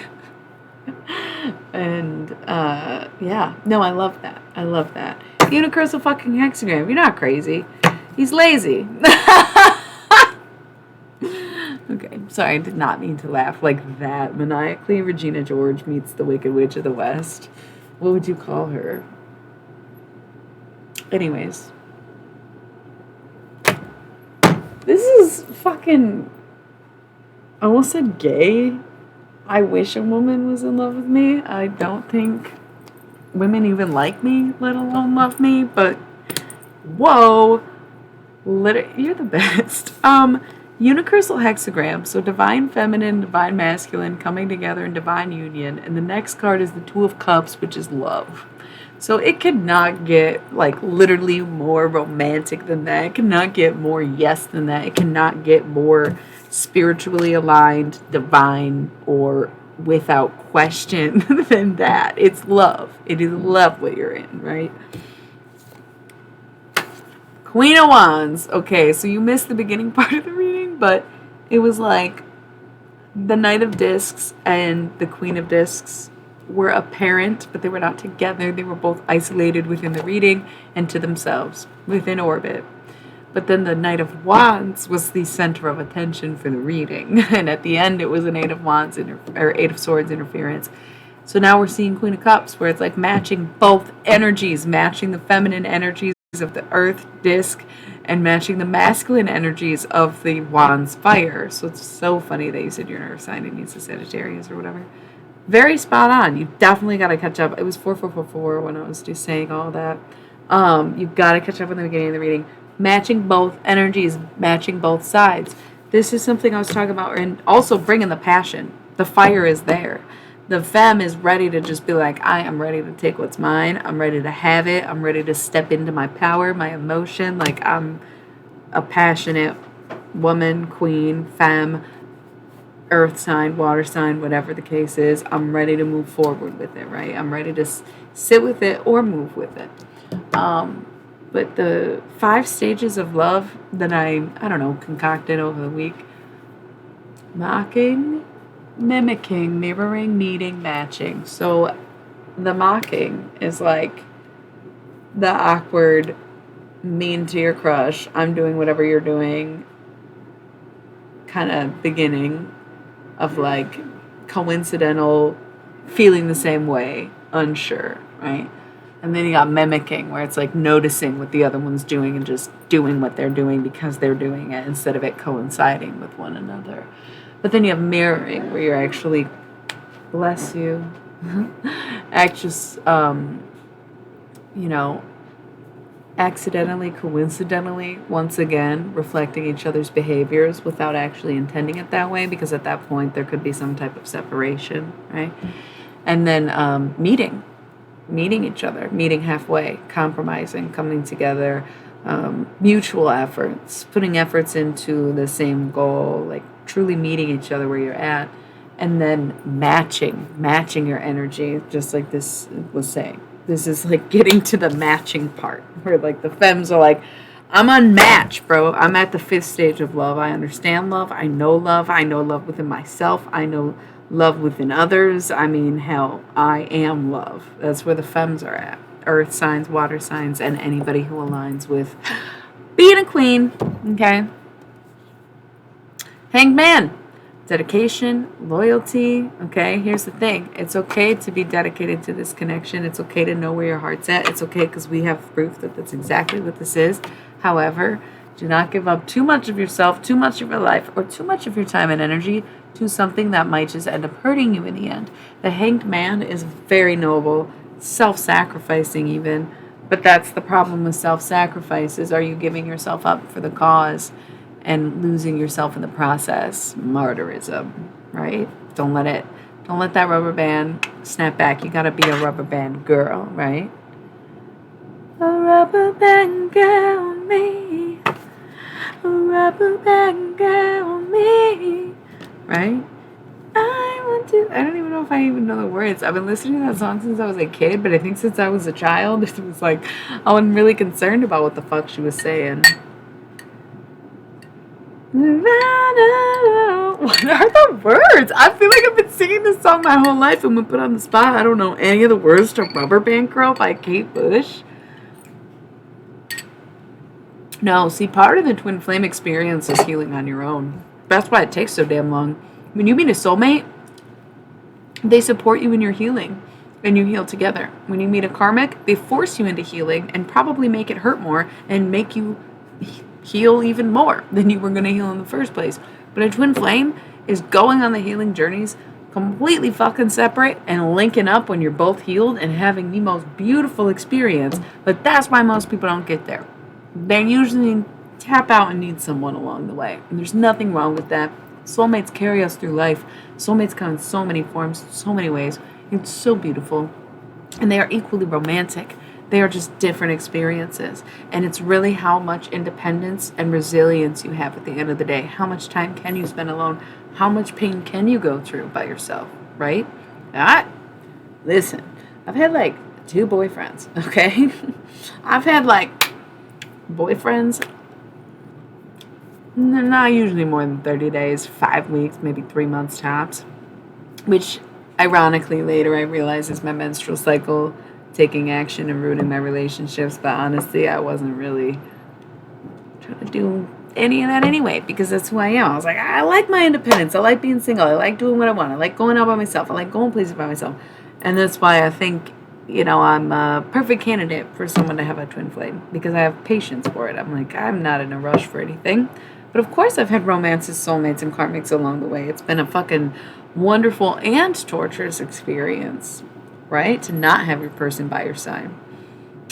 And yeah, no, I love that. I love that. Universal fucking hexagram. You're not crazy. He's lazy. Okay, sorry, I did not mean to laugh like that maniacally. Regina George meets the Wicked Witch of the West. What would you call her? Anyways. This is fucking... I almost said gay. I wish a woman was in love with me. I don't think women even like me, let alone love me. But, whoa. You're the best. Unicursal hexagram. So divine feminine, divine masculine coming together in divine union. And the next card is the Two of Cups, which is love. So it cannot get like literally more romantic than that. It cannot get more yes than that. It cannot get more spiritually aligned, divine, or without question than that. It's love. It is love what you're in, right? Queen of Wands. Okay, so you missed the beginning part of the reading, but it was like the Knight of Discs and the Queen of Discs were apparent, but they were not together. They were both isolated within the reading and to themselves within orbit. But then the Knight of Wands was the center of attention for the reading. And at the end, it was an Eight of Wands or Eight of Swords interference. So now we're seeing Queen of Cups, where it's like matching both energies, matching the feminine energies of the earth disc and matching the masculine energies of the Wands fire. So it's so funny that you said your earth sign and it's a Sagittarius or whatever. Very spot on. You definitely got to catch up. It was 4444 when I was just saying all that. You've got to catch up in the beginning of the reading. Matching both energies, matching both sides. This is something I was talking about, and also bringing the passion. The fire is there. The femme is ready to just be like, I am ready to take what's mine. I'm ready to have it. I'm ready to step into my power, my emotion. Like, I'm a passionate woman, queen, femme, earth sign, water sign, whatever the case is. I'm ready to move forward with it, right? I'm ready to sit with it or move with it. But the 5 stages of love that I don't know, concocted over the week: mocking, mimicking, mirroring, meeting, matching. So the mocking is like the awkward, mean to your crush, I'm doing whatever you're doing kind of beginning of like coincidental, feeling the same way, unsure, right? And then you got mimicking, where it's like noticing what the other one's doing and just doing what they're doing because they're doing it instead of it coinciding with one another. But then you have mirroring, where you're actually, bless you, accidentally, coincidentally, once again, reflecting each other's behaviors without actually intending it that way, because at that point there could be some type of separation, right? And then meeting each other, meeting halfway, compromising, coming together, mutual efforts, putting efforts into the same goal, like truly meeting each other where you're at, and then matching your energy, just like this was saying. This is like getting to the matching part, where like the femmes are like, I'm unmatched, bro. I'm at the 5th stage of love. I understand love. I know love within myself. I know love within others. I mean, hell, I am love. That's where the femmes are at. Earth signs, water signs, and anybody who aligns with being a queen. Okay. Hanged Man. Dedication, loyalty. Okay, here's the thing. It's okay to be dedicated to this connection. It's okay to know where your heart's at. It's okay because we have proof that that's exactly what this is. However, do not give up too much of yourself, too much of your life, or too much of your time and energy to something that might just end up hurting you in the end. The Hanged Man is very noble, self-sacrificing even, but that's the problem with self-sacrifice is, are you giving yourself up for the cause and losing yourself in the process? Martyrism, right? Don't let that rubber band snap back. You gotta be a rubber band girl, right? A rubber band girl, me. A rubber band girl, me. Right? I don't even know if I even know the words. I've been listening to that song since I was a kid, but I think since I was a child, it was like, I wasn't really concerned about what the fuck she was saying. What are the words? I feel like I've been singing this song my whole life and when put on the spot, I don't know any of the words to Rubber Band Girl by Kate Bush. No, see, part of the twin flame experience is healing on your own. That's why it takes so damn long. When you meet a soulmate, they support you in your healing and you heal together. When you meet a karmic, they force you into healing and probably make it hurt more and make you heal even more than you were going to heal in the first place. But a twin flame is going on the healing journeys completely fucking separate and linking up when you're both healed and having the most beautiful experience. But that's why most people don't get there. They're usually tap out and need someone along the way. And there's nothing wrong with that. Soulmates carry us through life. Soulmates come in so many forms, so many ways. It's so beautiful. And they are equally romantic. They are just different experiences. And it's really how much independence and resilience you have at the end of the day. How much time can you spend alone? How much pain can you go through by yourself, right? Listen, I've had like 2 boyfriends, okay? I've had like boyfriends, they're not usually more than 30 days, 5 weeks, maybe 3 months tops, which ironically later I realized is my menstrual cycle taking action and rooting my relationships. But honestly, I wasn't really trying to do any of that anyway, because that's who I am. I was like, I like my independence. I like being single. I like doing what I want. I like going out by myself. I like going places by myself. And that's why I think, I'm a perfect candidate for someone to have a twin flame, because I have patience for it. I'm like, I'm not in a rush for anything. But of course I've had romances, soulmates, and karmics along the way. It's been a fucking wonderful and torturous experience, right? To not have your person by your side.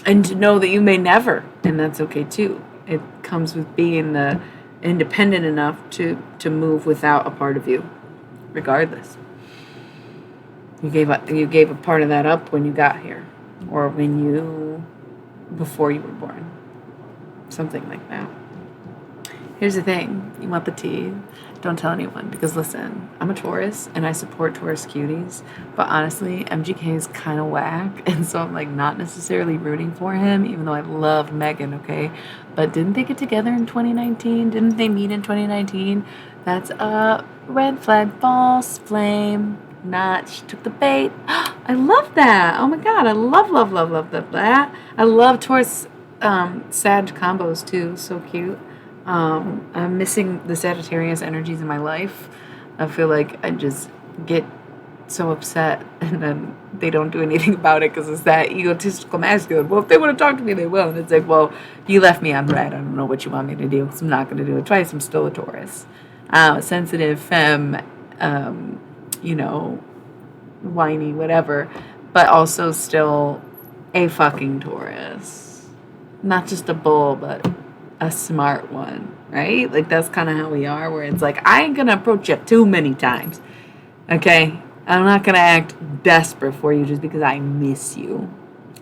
And to know that you may never, and that's okay too. It comes with being independent enough to move without a part of you, regardless. You gave a part of that up when you got here, or before you were born, something like that. Here's the thing: you want the tea? Don't tell anyone, because listen, I'm a Taurus and I support Taurus cuties, but honestly, MGK is kind of whack, and so I'm like not necessarily rooting for him, even though I love Megan, okay? But didn't they get together in 2019? Didn't they meet in 2019? That's a red flag, false flame. She took the bait. I love that. Oh my god, I love that. I love Taurus Sag combos too. So cute. I'm missing the Sagittarius energies in my life. I feel like I just get so upset and then they don't do anything about it because it's that egotistical masculine. Well, if they want to talk to me, they will. And it's like, well, you left me on red. I don't know what you want me to do, because I'm not going to do it twice. I'm still a Taurus. Sensitive, femme, whiny, whatever, but also still a fucking Taurus. Not just a bull, but a smart one, right? Like, that's kind of how we are, where it's like, I ain't gonna approach you too many times, okay? I'm not gonna act desperate for you just because I miss you.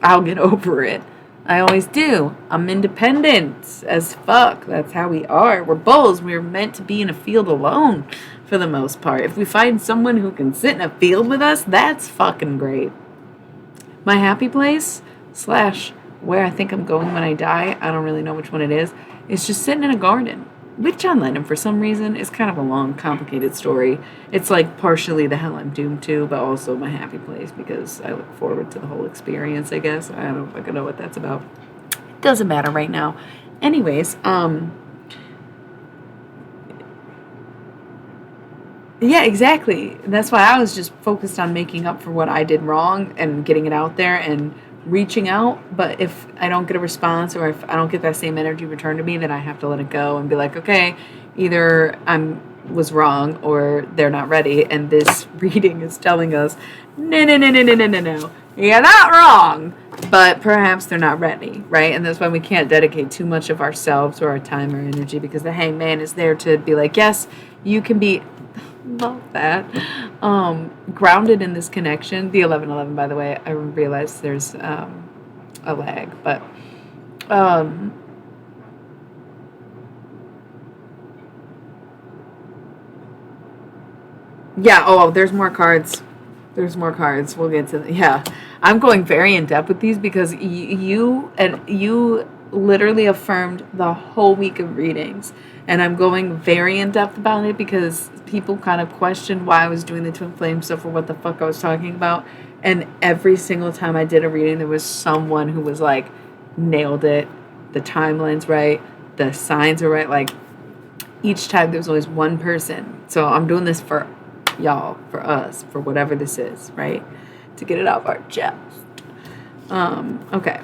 I'll get over it. I always do. I'm independent as fuck. That's how we are. We're bulls. We're meant to be in a field alone for the most part. If we find someone who can sit in a field with us, that's fucking great. My happy place / where I think I'm going when I die, I don't really know which one it is. It's just sitting in a garden with John Lennon for some reason. It's kind of a long, complicated story. It's like partially the hell I'm doomed to, but also my happy place because I look forward to the whole experience, I guess. I don't fucking know what that's about. It doesn't matter right now. Anyways, yeah, exactly. That's why I was just focused on making up for what I did wrong and getting it out there and reaching out. But if I don't get a response, or if I don't get that same energy returned to me, then I have to let it go and be like, okay, either I was wrong or they're not ready. And this reading is telling us, no, you're not wrong, but perhaps they're not ready, right? And that's why we can't dedicate too much of ourselves or our time or energy, because the hangman is there to be like, yes, you can be... Love that. Grounded in this connection. The 1111, by the way, I realized there's a lag, but yeah. Oh, there's more cards. We'll get to yeah. I'm going very in depth with these because you literally affirmed the whole week of readings. And I'm going very in-depth about it because people kind of questioned why I was doing the twin flame stuff or what the fuck I was talking about. And every single time I did a reading, there was someone who was like, nailed it. The timeline's right. The signs are right. Like, each time there was always one person. So I'm doing this for y'all, for us, for whatever this is, right? To get it off our chest. Okay.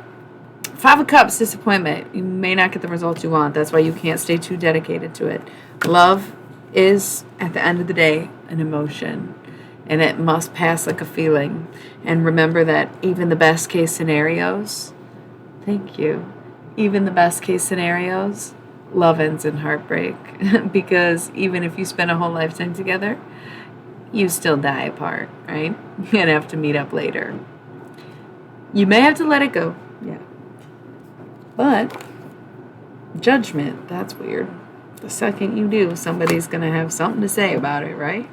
5 of Cups, disappointment. You may not get the results you want. That's why you can't stay too dedicated to it. Love is, at the end of the day, an emotion. And it must pass like a feeling. And remember that even the best case scenarios, thank you, even the best case scenarios love ends in heartbreak because even if you spend a whole lifetime together, you still die apart, right? And have to meet up later. You may have to let it go, yeah. But judgment, that's weird. The second you do, somebody's gonna have something to say about it, right?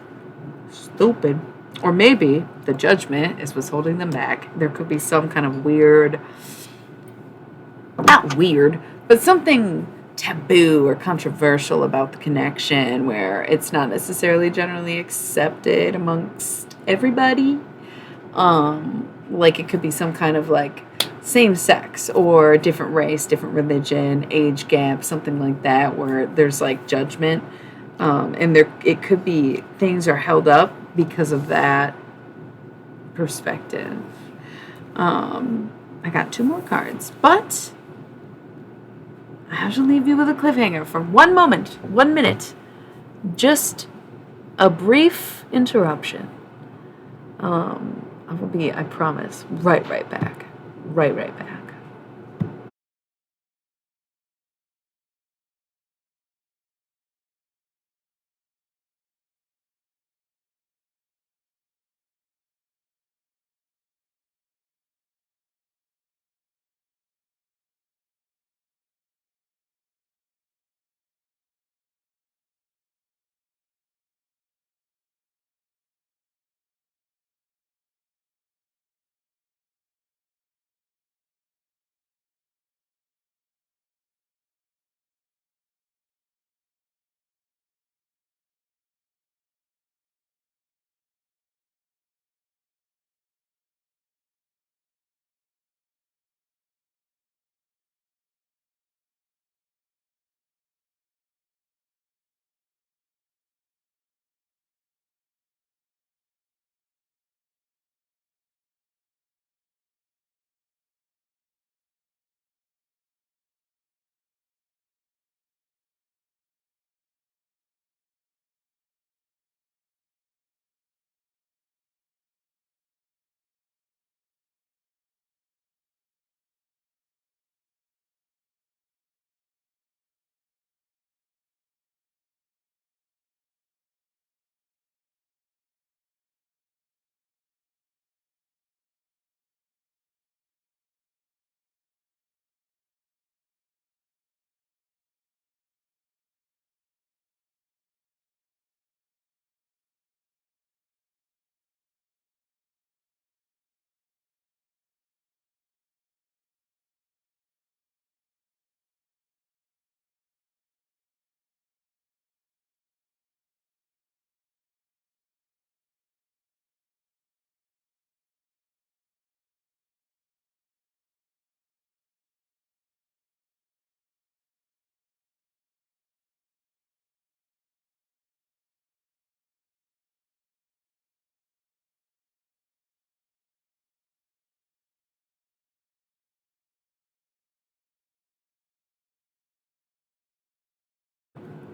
Stupid. Or maybe the judgment is what's holding them back. There could be some kind of weird, not weird, but something taboo or controversial about the connection where it's not necessarily generally accepted amongst everybody. Like it could be some kind of like same sex or different race, different religion, age gap, something like that, where there's like judgment. And there it could be things are held up because of that perspective. I got 2 more cards, but I have to leave you with a cliffhanger for 1 moment, 1 minute. Just a brief interruption. I will be, I promise, right back. Right back.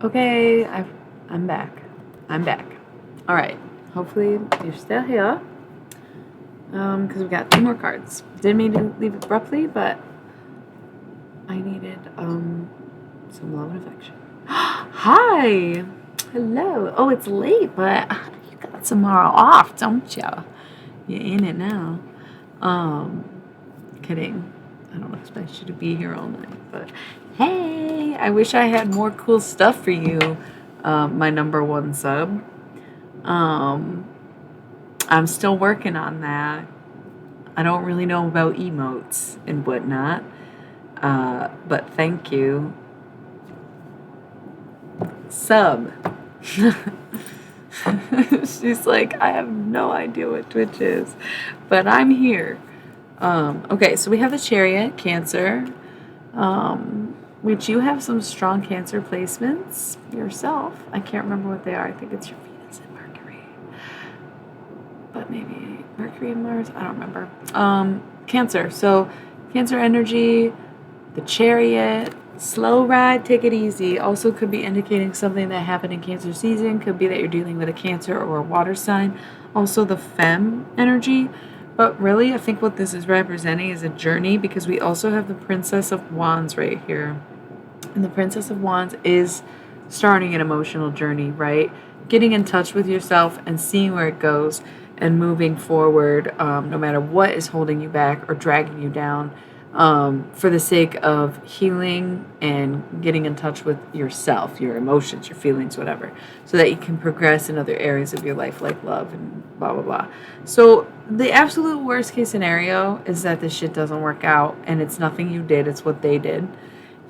Okay, I'm back. I'm back. All right. Hopefully you're still here. Because we got 2 more cards. Didn't mean to leave abruptly, but I needed some love and affection. Hi. Hello. Oh, it's late, but you got tomorrow off, don't you? You're in it now. Kidding. I don't expect you to be here all night, but hey, I wish I had more cool stuff for you, my number 1 sub. I'm still working on that. I don't really know about emotes and whatnot, but thank you. Sub. She's like, I have no idea what Twitch is, but I'm here. Okay, so we have the Chariot, Cancer, which you have some strong Cancer placements yourself. I can't remember what they are. I think it's your Venus and Mercury, but maybe Mercury and Mars. I don't remember. Cancer. So Cancer energy, the Chariot, slow ride, take it easy. Also could be indicating something that happened in Cancer season. Could be that you're dealing with a Cancer or a water sign. Also the Femme energy. But really, I think what this is representing is a journey, because we also have the Princess of Wands right here. And the Princess of Wands is starting an emotional journey, right? Getting in touch with yourself and seeing where it goes and moving forward, no matter what is holding you back or dragging you down, for the sake of healing and getting in touch with yourself, your emotions, your feelings, whatever, so that you can progress in other areas of your life like love and blah, blah, blah. So the absolute worst case scenario is that this shit doesn't work out and it's nothing you did, it's what they did.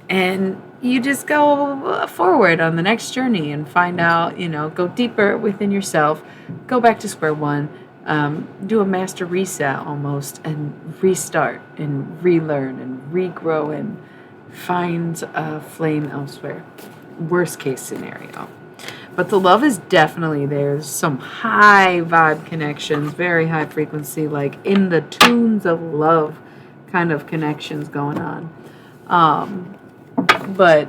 And you just go forward on the next journey and find out, go deeper within yourself, go back to square one, do a master reset almost, and restart and relearn and regrow and find a flame elsewhere. Worst case scenario. But the love is definitely there. There's some high vibe connections, very high frequency, like in the tunes of love kind of connections going on. But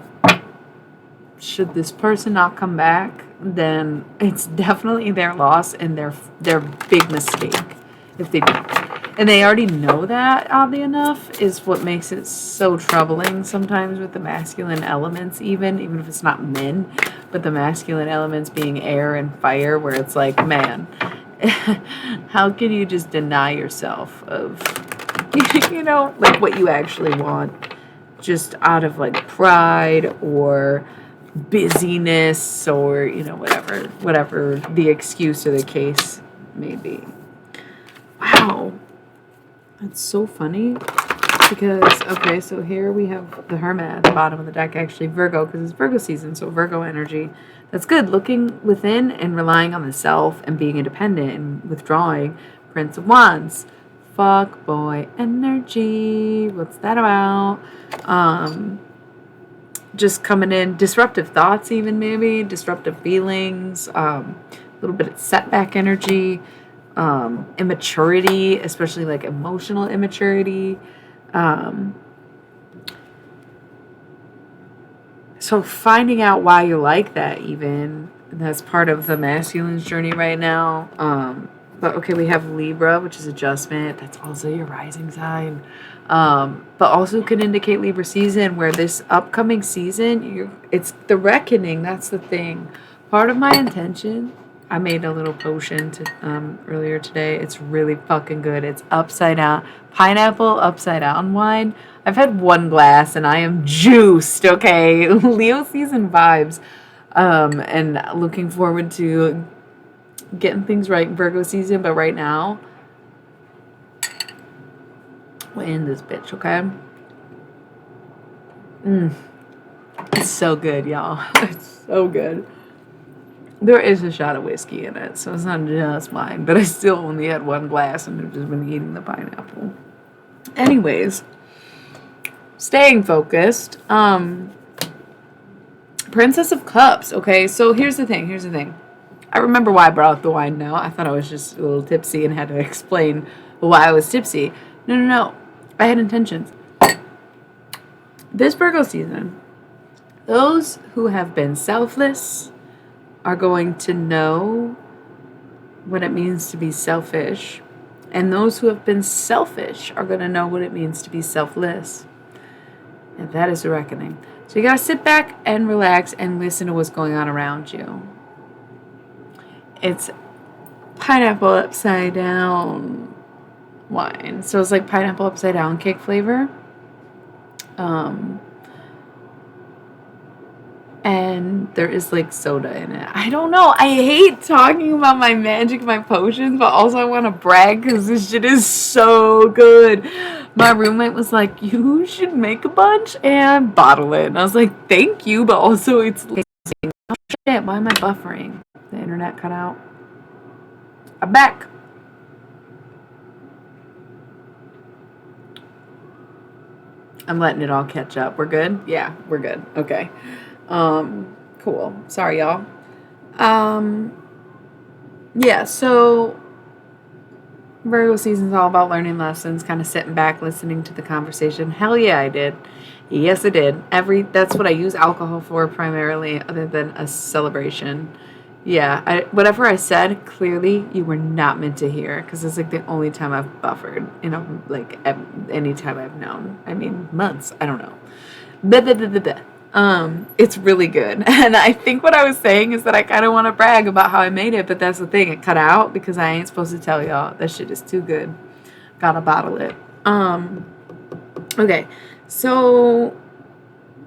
should this person not come back, then it's definitely their loss and their big mistake if they do. And they already know that, oddly enough, is what makes it so troubling sometimes with the masculine elements, even if it's not men, but the masculine elements being air and fire, where it's like, man, how can you just deny yourself of, like what you actually want? Just out of like pride or busyness or whatever the excuse or the case may be. Wow, that's so funny because okay, so here we have the Hermit at the bottom of the deck, actually Virgo, because it's Virgo season, so Virgo energy. That's good, looking within and relying on the self and being independent and withdrawing. Prince of Wands, fuck boy energy. What's that about? Just coming in, disruptive thoughts, even maybe disruptive feelings, a little bit of setback energy, immaturity, especially like emotional immaturity. So finding out why you're like that, even that's part of the masculine's journey right now. But okay, we have Libra, which is adjustment. That's also your rising sign. But also can indicate Libra season, where this upcoming season, it's the reckoning. That's the thing. Part of my intention, I made a little potion earlier today. It's really fucking good. It's upside down, pineapple upside down wine. I've had one glass and I am juiced, okay? Leo season vibes. And looking forward to getting things right in Virgo season, but right now we'll end this bitch, okay? It's so good, y'all. It's so good. There is a shot of whiskey in it, so it's not just mine, but I still only had one glass and I've just been eating the pineapple. Anyways, staying focused. Princess of Cups, okay? So here's the thing. I remember why I brought up the wine now. I thought I was just a little tipsy and had to explain why I was tipsy. No. I had intentions. This Virgo season, those who have been selfless are going to know what it means to be selfish. And those who have been selfish are going to know what it means to be selfless. And that is a reckoning. So you got to sit back and relax and listen to what's going on around you. It's pineapple upside down wine. So it's like pineapple upside down cake flavor. And there is like soda in it. I don't know. I hate talking about my magic, my potions, but also I want to brag because this shit is so good. My roommate was like, you should make a bunch and bottle it. And I was like, thank you, but also it's like, oh shit, why am I buffering? The internet cut out. I'm back. I'm letting it all catch up. We're good? Yeah, we're good. Okay. Cool. Sorry, y'all. Yeah, so Virgo season's all about learning lessons, kind of sitting back, listening to the conversation. Hell yeah, I did. Yes, I did. That's what I use alcohol for primarily, other than a celebration. Yeah, whatever I said, clearly you were not meant to hear, because it's like the only time I've buffered, like any time I've known. I mean, months. I don't know. Blah, blah, blah, blah, blah. It's really good. And I think what I was saying is that I kind of want to brag about how I made it, but that's the thing. It cut out because I ain't supposed to tell y'all. That shit is too good. Gotta bottle it. Okay. So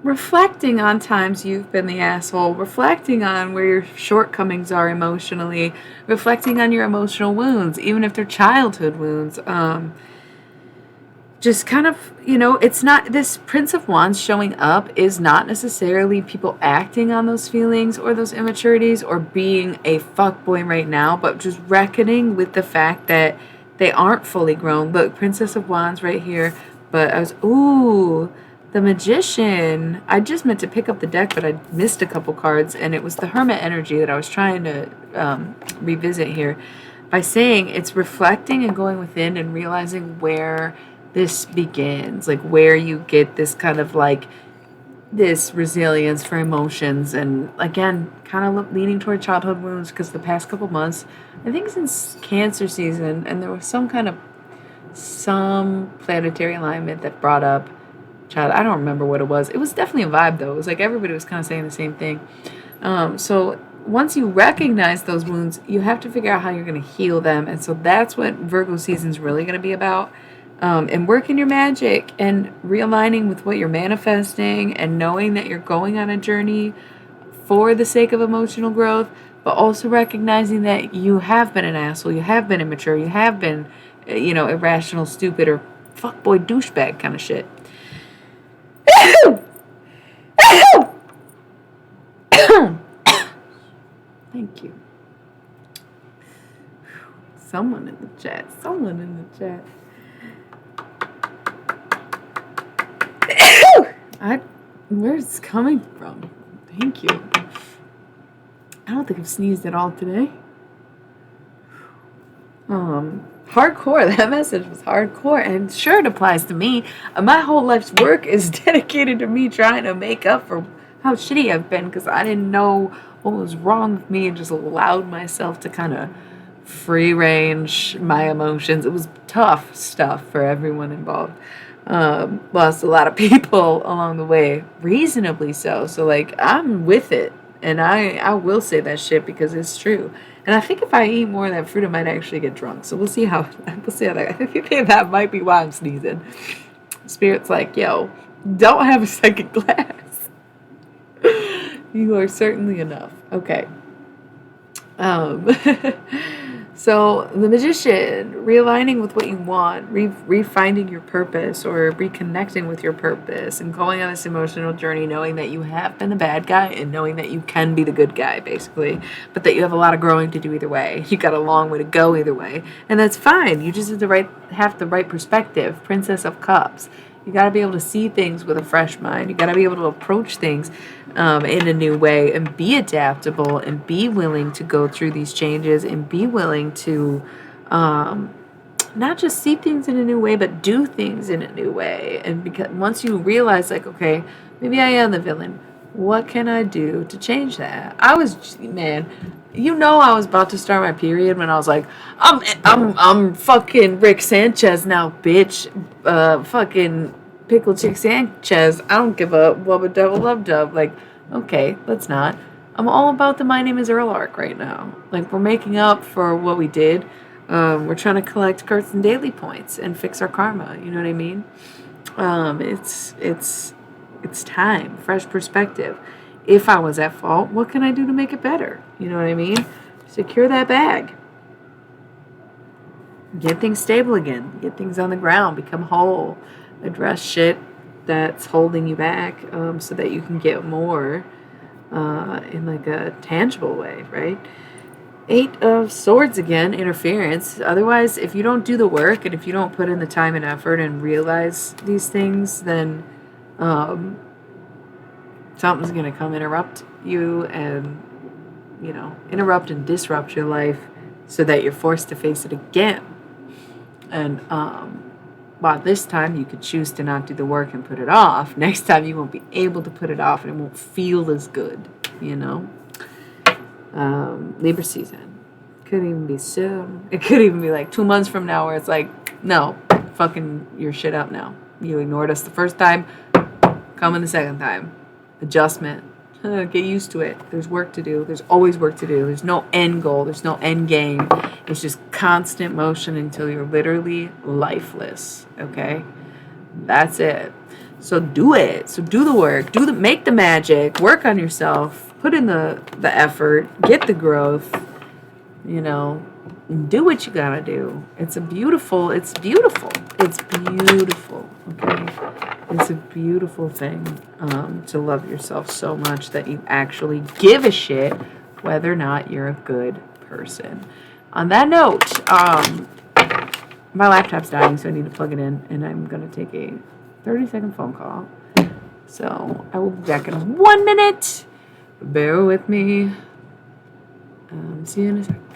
reflecting on times you've been the asshole, reflecting on where your shortcomings are emotionally, reflecting on your emotional wounds, even if they're childhood wounds. Just kind of, it's not, this Prince of Wands showing up is not necessarily people acting on those feelings or those immaturities or being a fuckboy right now, but just reckoning with the fact that they aren't fully grown. Look, Princess of Wands right here, but the Magician. I just meant to pick up the deck, but I missed a couple cards, and it was the Hermit energy that I was trying to revisit here by saying it's reflecting and going within and realizing where this begins, like where you get this kind of like this resilience for emotions, and again kind of leaning toward childhood wounds, because the past couple months, I think since Cancer season, and there was some planetary alignment that brought up child. I don't remember what it was. It was definitely a vibe though. It was like everybody was kind of saying the same thing. So once you recognize those wounds, you have to figure out how you're going to heal them, and so that's what Virgo season's really going to be about. And working your magic and realigning with what you're manifesting, and knowing that you're going on a journey for the sake of emotional growth, but also recognizing that you have been an asshole, you have been immature, you have been, irrational, stupid, or fuckboy douchebag kind of shit. Thank you. Someone in the chat. Where's it's coming from? Thank you. I don't think I've sneezed at all today. Hardcore. That message was hardcore, and sure, it applies to me. My whole life's work is dedicated to me trying to make up for how shitty I've been, because I didn't know what was wrong with me and just allowed myself to kind of free range my emotions. It was tough stuff for everyone involved. Lost a lot of people along the way, reasonably so. So like, I'm with it, and I will say that shit because it's true. And I think if I eat more of that fruit, I might actually get drunk. So we'll see how that. I think that might be why I'm sneezing. Spirit's like, yo, don't have a second glass. You are certainly enough. Okay. So the Magician, realigning with what you want, refinding your purpose, or reconnecting with your purpose, and going on this emotional journey, knowing that you have been the bad guy and knowing that you can be the good guy, basically, but that you have a lot of growing to do either way. You got a long way to go either way, and that's fine. You just have the right perspective. Princess of Cups. You got to be able to see things with a fresh mind. You got to be able to approach things in a new way, and be adaptable, and be willing to go through these changes, and be willing to not just see things in a new way, but do things in a new way. And because once you realize, like, okay, maybe I am the villain, what can I do to change that? I was about to start my period when I was like, I'm fucking Rick Sanchez now, bitch. Fucking Pickle Chick Sanchez. I don't give a wubba double love dub. Like, okay, let's not. I'm all about the My Name is Earl arc right now. Like, we're making up for what we did. We're trying to collect Kurtz and Daily points and fix our karma. You know what I mean? It's time, fresh perspective. If I was at fault, what can I do to make it better? You know what I mean? Secure that bag. Get things stable again. Get things on the ground. Become whole. Address shit that's holding you back, so that you can get more in like a tangible way, right? 8 of Swords again, interference. Otherwise, if you don't do the work, and if you don't put in the time and effort and realize these things, then something's going to come interrupt you, and interrupt and disrupt your life, so that you're forced to face it again. And while this time you could choose to not do the work and put it off, next time you won't be able to put it off, and it won't feel as good. Libra season. Could even be soon. It could even be like 2 months from now, where it's like, no, fucking your shit up now. You ignored us the first time, coming the second time. adjustment. Get used to it. There's work to do. There's always work to do. There's no end goal. There's no end game. It's just constant motion until you're literally lifeless. Okay? That's it. So do it. So do the work. Make the magic. Work on yourself. Put in the effort. Get the growth. You know, do what you gotta do. It's beautiful. Okay? It's a beautiful thing to love yourself so much that you actually give a shit whether or not you're a good person. On that note, my laptop's dying, so I need to plug it in, and I'm going to take a 30-second phone call. So I will be back in 1 minute. Bear with me. See you in a second.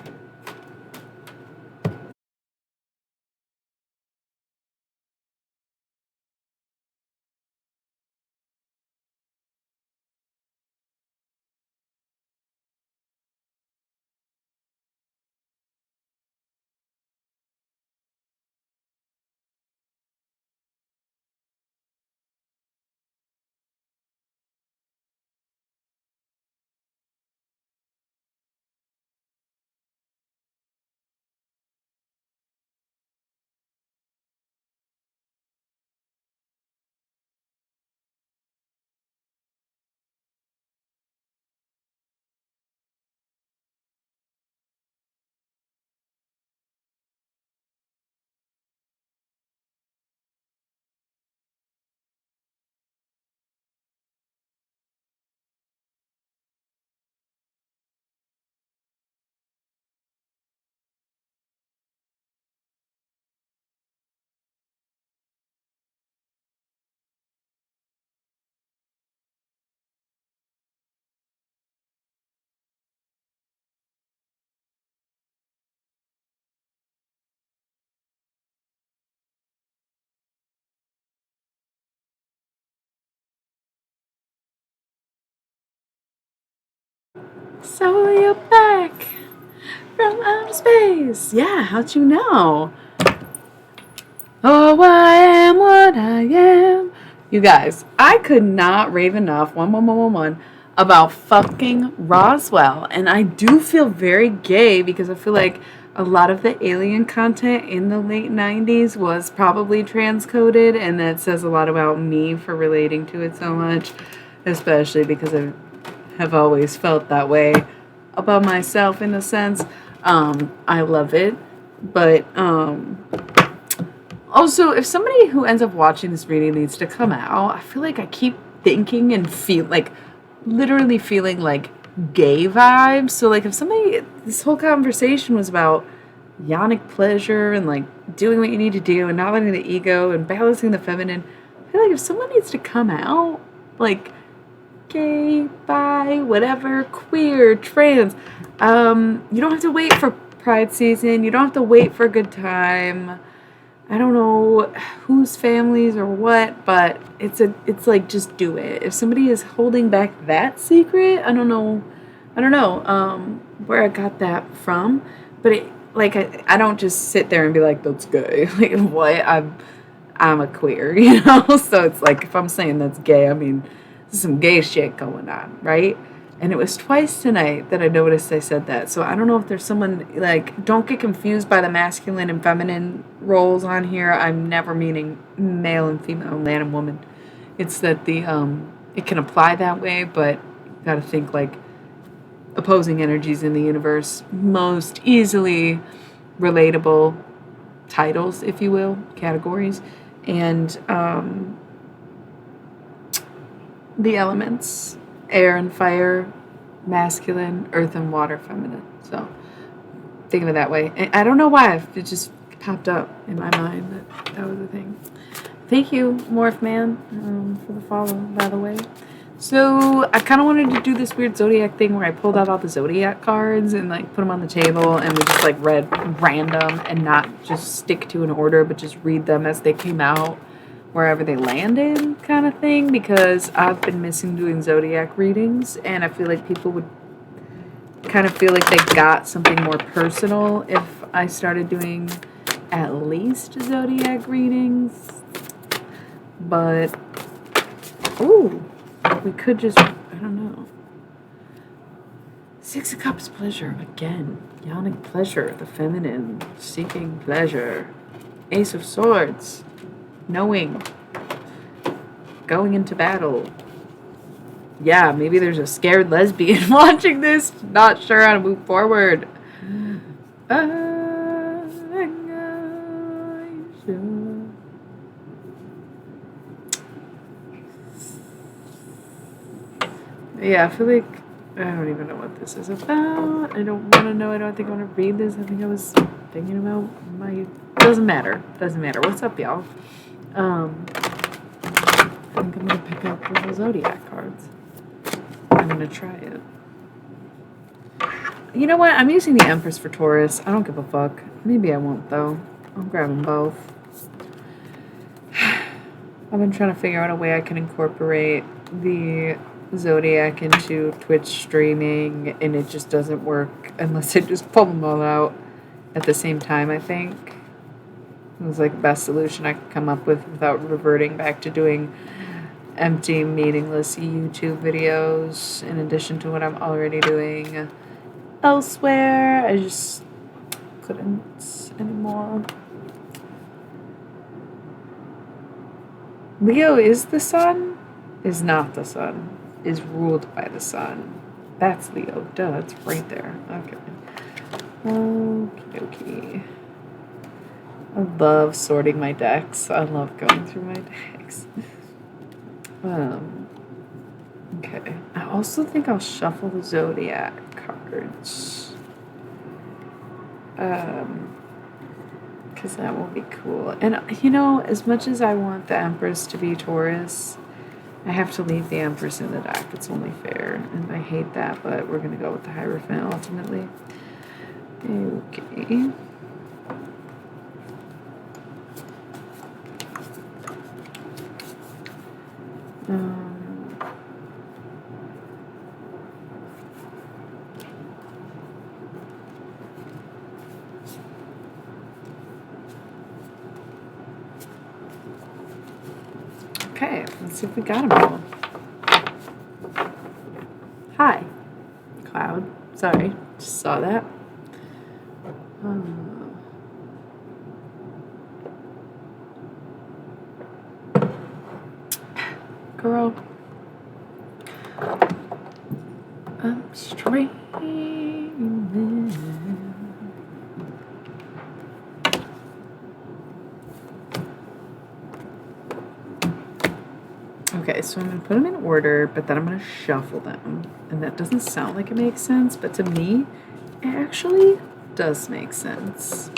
So you're back from outer space. Yeah, how'd you know? Oh, I am what I am. You guys, I could not rave enough, 11111, about fucking Roswell. And I do feel very gay because I feel like a lot of the alien content in the late 90s was probably transcoded. And that says a lot about me for relating to it so much. Especially because I have always felt that way about myself in a sense. I love it. But, also, if somebody who ends up watching this reading needs to come out, I feel like I keep thinking and feel like literally feeling like gay vibes. So like if somebody, this whole conversation was about yonic pleasure and like doing what you need to do and not letting the ego and balancing the feminine, I feel like if someone needs to come out, like gay, bi, whatever, queer, trans, you don't have to wait for Pride season. You don't have to wait for a good time. I don't know whose families or what, but it's like just do it. If somebody is holding back that secret, I don't know where I got that from, but I don't just sit there and be like that's gay. Like what? I'm a queer, you know. So it's like if I'm saying that's gay, I mean there's some gay shit going on, right? And it was twice tonight that I noticed I said that. So I don't know if there's someone, like, don't get confused by the masculine and feminine roles on here. I'm never meaning male and female, man and woman. It's that it can apply that way, but you gotta think, like, opposing energies in the universe, most easily relatable titles, if you will, categories. And the elements. Air and fire, masculine, earth and water, feminine. So think of it that way. And I don't know why. It just popped up in my mind that was the thing. Thank you, Morph Man, for the follow, by the way. So I kind of wanted to do this weird zodiac thing where I pulled out all the zodiac cards and like put them on the table and we just like read random and not just stick to an order, but just read them as they came out, wherever they landed kind of thing, because I've been missing doing zodiac readings and I feel like people would kind of feel like they got something more personal if I started doing at least zodiac readings. But ooh, we could just, I don't know. Six of Cups, pleasure again. Yawning pleasure, the feminine, seeking pleasure. Ace of Swords, knowing, going into battle. Yeah, maybe there's a scared lesbian watching this, not sure how to move forward. Yeah, I feel like I don't even know what this is about. I don't want to know. I don't think I want to read this. I think I was thinking about my... Doesn't matter. Doesn't matter. What's up, y'all? I think I'm going to pick up little zodiac cards. I'm going to try it. You know what? I'm using the Empress for Taurus. I don't give a fuck. Maybe I won't, though. I'll grab them both. I've been trying to figure out a way I can incorporate the Zodiac into Twitch streaming, and it just doesn't work unless I just pull them all out at the same time, I think. It was like the best solution I could come up with without reverting back to doing empty, meaningless YouTube videos in addition to what I'm already doing elsewhere. I just couldn't anymore. Leo is the sun? Is not the sun. Is ruled by the sun. That's Leo. Duh, it's right there. Okay. Okay. I love sorting my decks. I love going through my decks. Okay. I also think I'll shuffle the Zodiac cards. Because that will be cool. And, you know, as much as I want the Empress to be Taurus, I have to leave the Empress in the deck. It's only fair. And I hate that, but we're going to go with the Hierophant ultimately. Okay. Okay, let's see if we got them all. Hi, Cloud. Sorry, just saw that. Girl, I'm streaming. Okay, so I'm going to put them in order, but then I'm going to shuffle them. And that doesn't sound like it makes sense, but to me, it actually does make sense.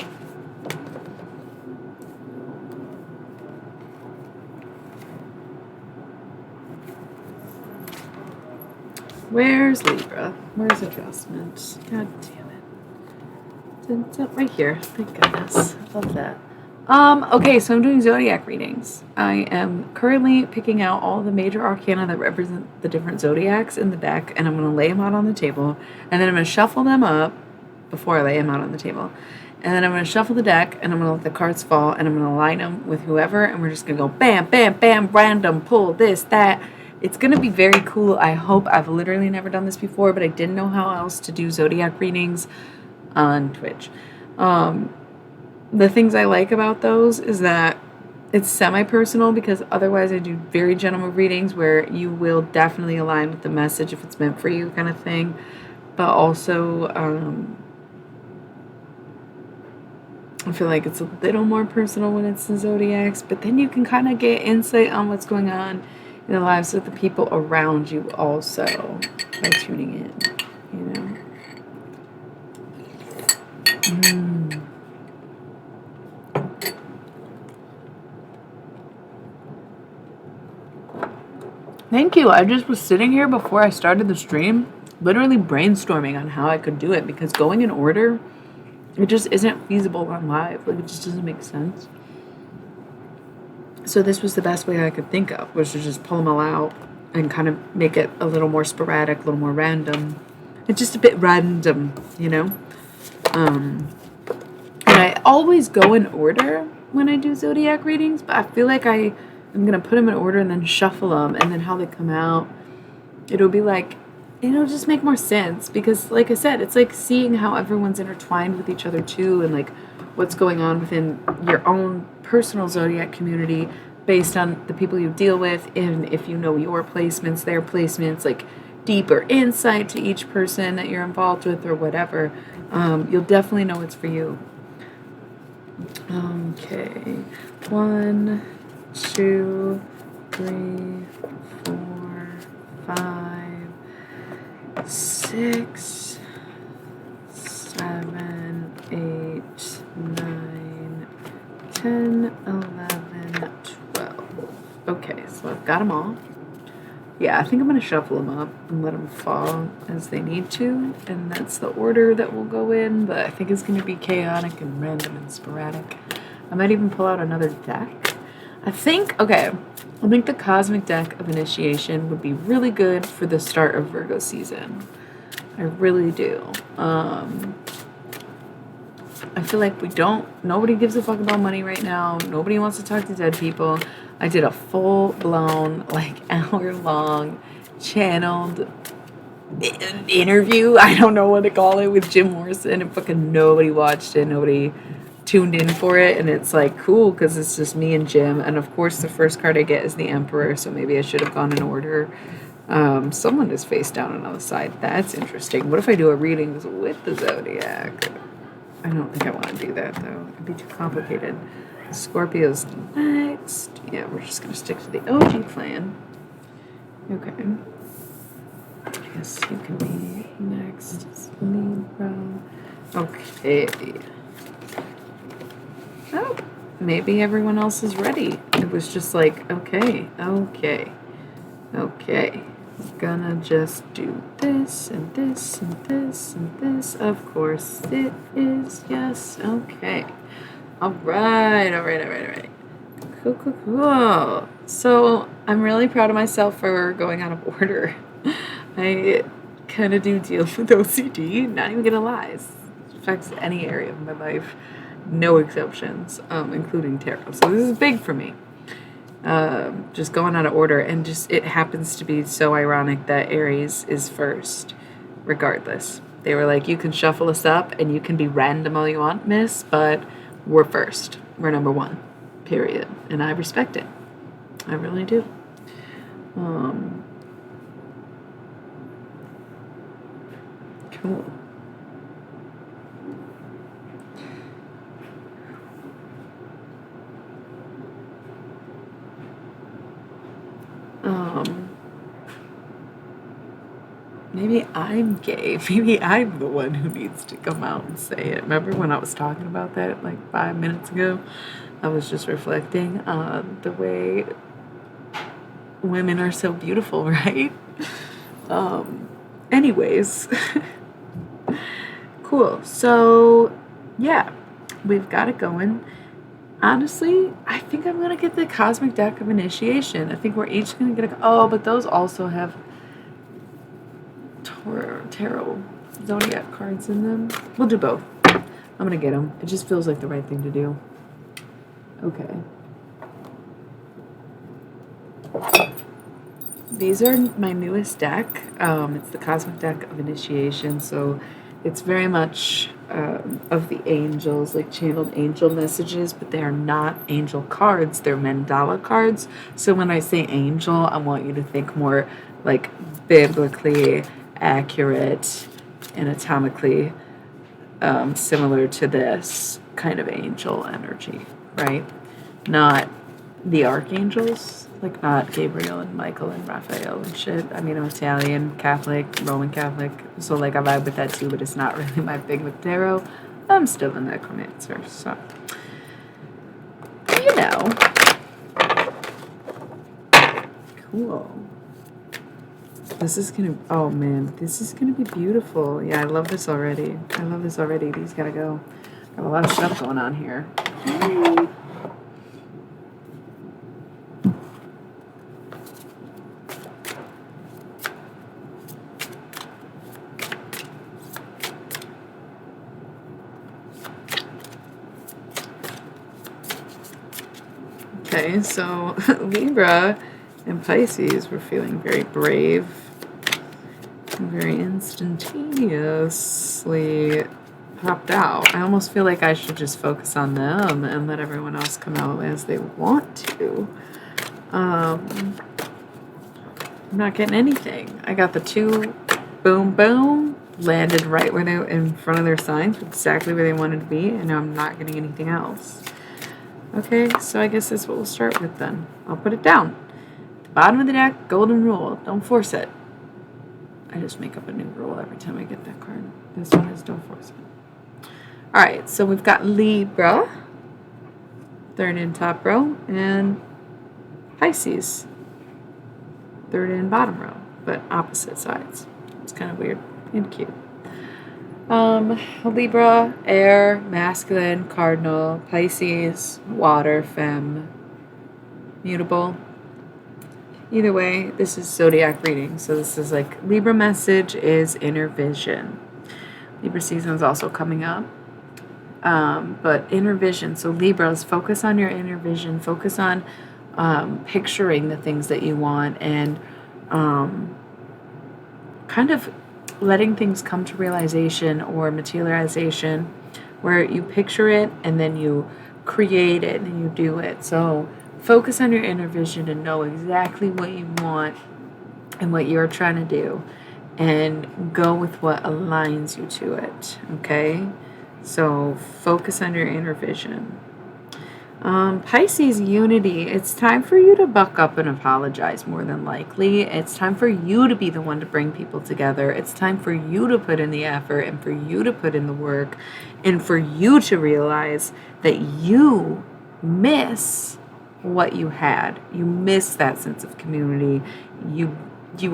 Where's Libra? Where's adjustment? God damn it. It's right here. Thank goodness. I love that. Okay, so I'm doing zodiac readings. I am currently picking out all the major arcana that represent the different zodiacs in the deck, and I'm going to lay them out on the table, and then I'm going to shuffle them up before I lay them out on the table. And then I'm going to shuffle the deck, and I'm going to let the cards fall, and I'm going to line them with whoever, and we're just going to go bam, bam, bam, random, pull, this, that. It's going to be very cool. I hope. I've literally never done this before, but I didn't know how else to do zodiac readings on Twitch. The things I like about those is that it's semi-personal, because otherwise I do very general readings where you will definitely align with the message if it's meant for you kind of thing. But also, I feel like it's a little more personal when it's the zodiacs, but then you can kind of get insight on what's going on in the lives of the people around you also by tuning in, you know? Thank you. I just was sitting here before I started the stream, literally brainstorming on how I could do it, because going in order, it just isn't feasible on live. Like, it just doesn't make sense. So this was the best way I could think of, was to just pull them all out and kind of make it a little more sporadic, a little more random. It's just a bit random, you know? And I always go in order when I do zodiac readings, but I feel like I'm going to put them in order and then shuffle them, and then how they come out It'll be like, it'll just make more sense because, like I said, it's like seeing how everyone's intertwined with each other too, and like what's going on within your own personal zodiac community based on the people you deal with, and if you know your placements, their placements, like deeper insight to each person that you're involved with or whatever. You'll definitely know it's for you. Okay, 1, 2, 3, 4, 5, 6, 7, 8, 9, 10, 11, 12. Okay, so I've got them all. Yeah, I think I'm going to shuffle them up and let them fall as they need to, and that's the order that we'll go in, but I think it's going to be chaotic and random and sporadic. I might even pull out another deck. I think the Cosmic Deck of Initiation would be really good for the start of Virgo season. I really do. I feel like nobody gives a fuck about money right now. Nobody wants to talk to dead people. I did a full-blown, like, hour-long channeled interview. I don't know what to call it, with Jim Morrison, and fucking nobody watched it. Nobody tuned in for it, and it's like cool because it's just me and Jim. And of course, the first card I get is the Emperor, so maybe I should have gone in order. Someone is face down on the side. That's interesting. What if I do a reading with the Zodiac? I don't think I want to do that, though. It'd be too complicated. Scorpio's next. Yeah, we're just going to stick to the OG plan. Okay. I guess you can be next. Libra. Okay. Oh, maybe everyone else is ready. It was just like, okay. We're gonna just do this and this and this and this. Of course it is. Yes. Okay. All right. Cool. So I'm really proud of myself for going out of order. I kind of do deal with OCD, not even gonna lie. It affects any area of my life, no exceptions, including tarot. So this is big for me. Just going out of order, and just it happens to be so ironic that Aries is first, regardless. They were like, you can shuffle us up and you can be random all you want, miss, but we're first. We're number one, period. And I respect it. I really do. Cool. Maybe I'm gay. Maybe I'm the one who needs to come out and say it. Remember when I was talking about that like 5 minutes ago? I was just reflecting on the way women are so beautiful, right? Anyways. Cool. So, yeah, we've got it going. Honestly, I think I'm going to get the Cosmic Deck of Initiation. I think we're each going to get but those also have tarot zodiac cards in them. We'll do both. I'm going to get them. It just feels like the right thing to do. Okay. These are my newest deck. It's the Cosmic Deck of Initiation, so it's very much of the angels, like channeled angel messages, but they are not angel cards. They're mandala cards. So when I say angel, I want you to think more like biblically accurate, anatomically similar to this kind of angel energy, right? Not the archangels, like not Gabriel and Michael and Raphael and shit. I mean, I'm Italian, Catholic, Roman Catholic, so like I vibe with that too, but it's not really my thing with tarot. I'm still a necromancer, so you know. Cool. This is gonna, oh man, this is gonna be beautiful. Yeah, I love this already. These gotta go. Got a lot of stuff going on here. Yay. Okay, so Libra and Pisces were feeling very brave very instantaneously popped out. I almost feel like I should just focus on them and let everyone else come out as they want to. I'm not getting anything. I got the 2 boom boom, landed right where they in front of their signs, exactly where they wanted to be, and I'm not getting anything else. Okay, so I guess that's what we'll start with then. I'll put it down. The bottom of the deck, golden rule. Don't force it. I just make up a new rule every time I get that card. This one is don't force it. Alright, so we've got Libra, third in top row, and Pisces, third in bottom row, but opposite sides. It's kind of weird and cute. Libra, air, masculine, cardinal, Pisces, water, femme, mutable. Either way, this is zodiac reading. So this is like Libra message is inner vision. Libra season is also coming up. But inner vision. So Libras, focus on your inner vision. Focus on picturing the things that you want and kind of letting things come to realization or materialization where you picture it and then you create it and you do it. So focus on your inner vision and know exactly what you want and what you're trying to do and go with what aligns you to it. Okay? So focus on your inner vision. Pisces unity. It's time for you to buck up and apologize more than likely. It's time for you to be the one to bring people together. It's time for you to put in the effort and for you to put in the work and for you to realize that you miss what you had. You miss that sense of community. You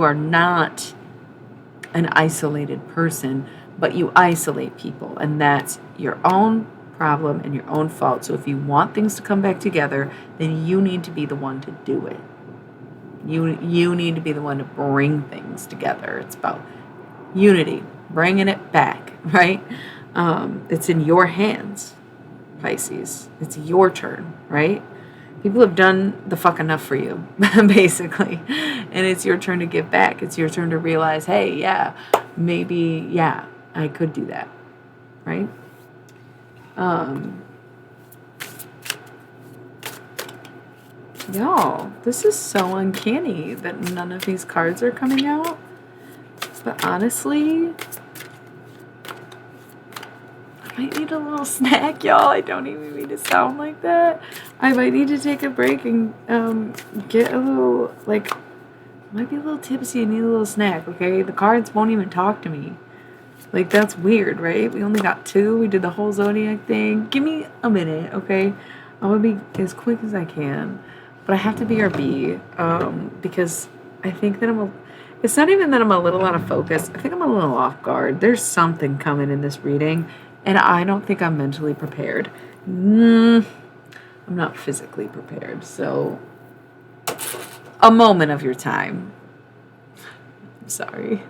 are not an isolated person, but you isolate people, and that's your own problem and your own fault. So if you want things to come back together, then you need to be the one to do it. You need to be the one to bring things together. It's about unity, bringing it back, right? It's in your hands, Pisces. It's your turn, right? People have done the fuck enough for you, basically. And it's your turn to give back. It's your turn to realize, hey, yeah, maybe, yeah, I could do that, right? Y'all, this is so uncanny that none of these cards are coming out. But honestly, I might need a little snack, y'all. I don't even mean to sound like that. I might need to take a break and get a little, like, might be a little tipsy and need a little snack, okay? The cards won't even talk to me. Like, that's weird, right? We only got 2. We did the whole zodiac thing. Give me a minute, okay? I'm going to be as quick as I can. But I have to BRB because I think that it's not even that I'm a little out of focus. I think I'm a little off guard. There's something coming in this reading, and I don't think I'm mentally prepared. I'm not physically prepared. So, a moment of your time. I'm sorry.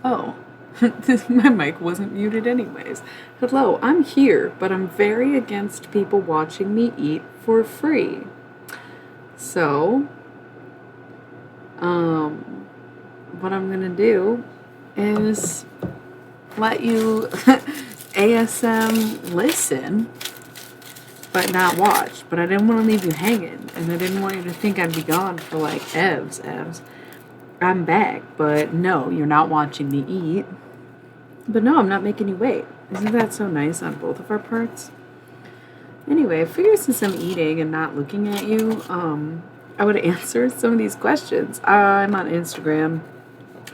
Oh, my mic wasn't muted anyways. Hello, I'm here, but I'm very against people watching me eat for free. So, what I'm gonna do is let you ASM listen, but not watch. But I didn't want to leave you hanging, and I didn't want you to think I'd be gone for like evs. I'm back, but no, you're not watching me eat. But no, I'm not making you wait. Isn't that so nice on both of our parts? Anyway, I figure since I'm eating and not looking at you, I would answer some of these questions. I'm on Instagram.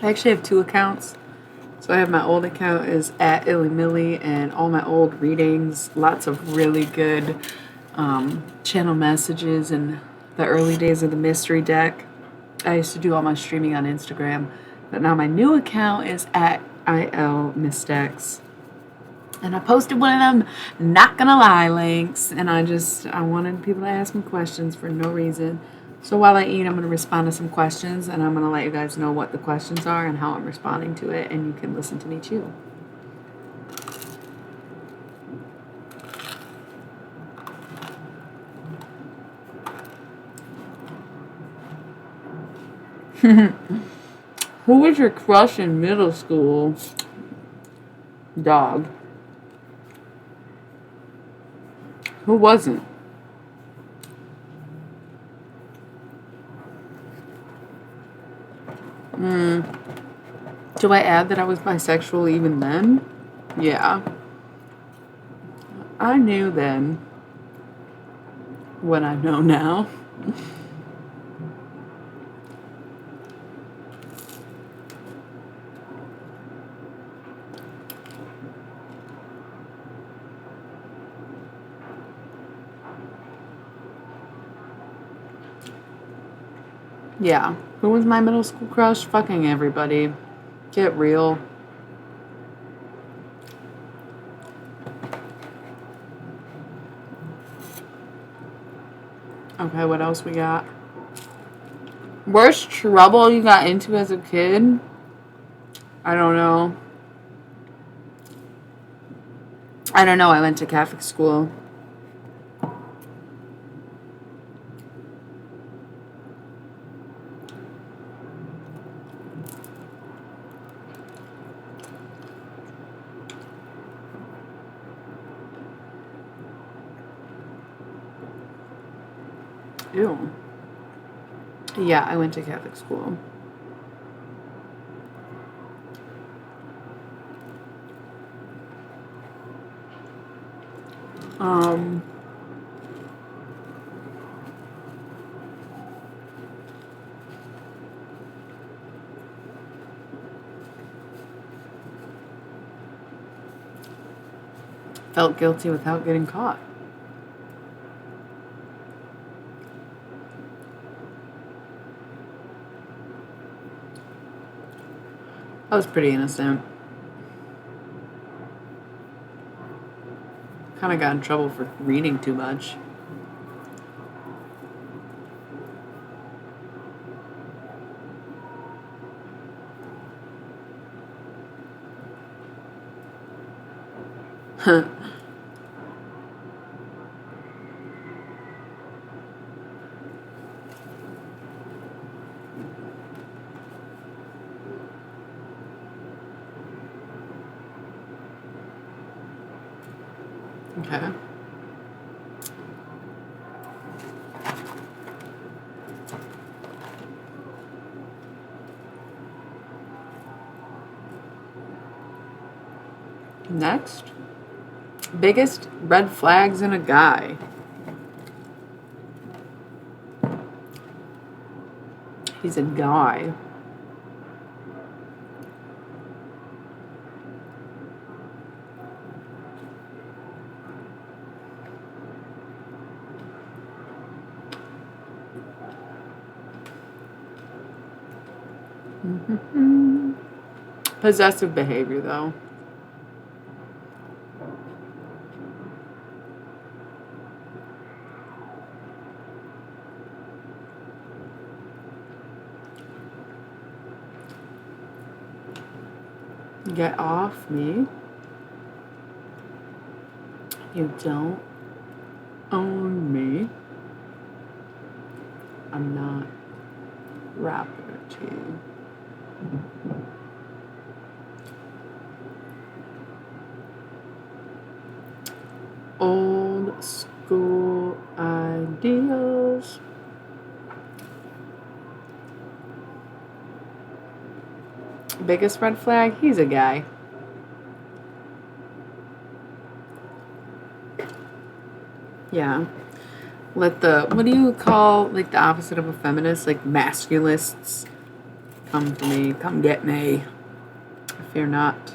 I actually have two accounts. So I have my old account is at IllyMilly, and all my old readings, lots of really good channel messages and the early days of the mystery deck. I used to do all my streaming on Instagram, but now my new account is at IL and I posted one of them not gonna lie links, and I wanted people to ask me questions for no reason. So while I eat, I'm gonna respond to some questions, and I'm gonna let you guys know what the questions are and how I'm responding to it, and you can listen to me chew. Who was your crush in middle school? Dog. Who wasn't? Do I add that I was bisexual even then? Yeah. I knew then what I know now. Yeah. Who was my middle school crush? Fucking everybody. Get real. Okay, what else we got? Worst trouble you got into as a kid? I don't know. I went to Catholic school. Ew. Yeah, I went to Catholic school. Um, Felt guilty without getting caught. I was pretty innocent. Kind of got in trouble for reading too much. Okay. Next. Biggest red flags in a guy. He's a guy. Possessive behavior, though. Get off me. You don't own me. I'm not property. Old school ideals. Biggest red flag? He's a guy. Yeah. Let the, what do you call, like, the opposite of a feminist? Like, masculists. Come for me. Come get me. Fear not.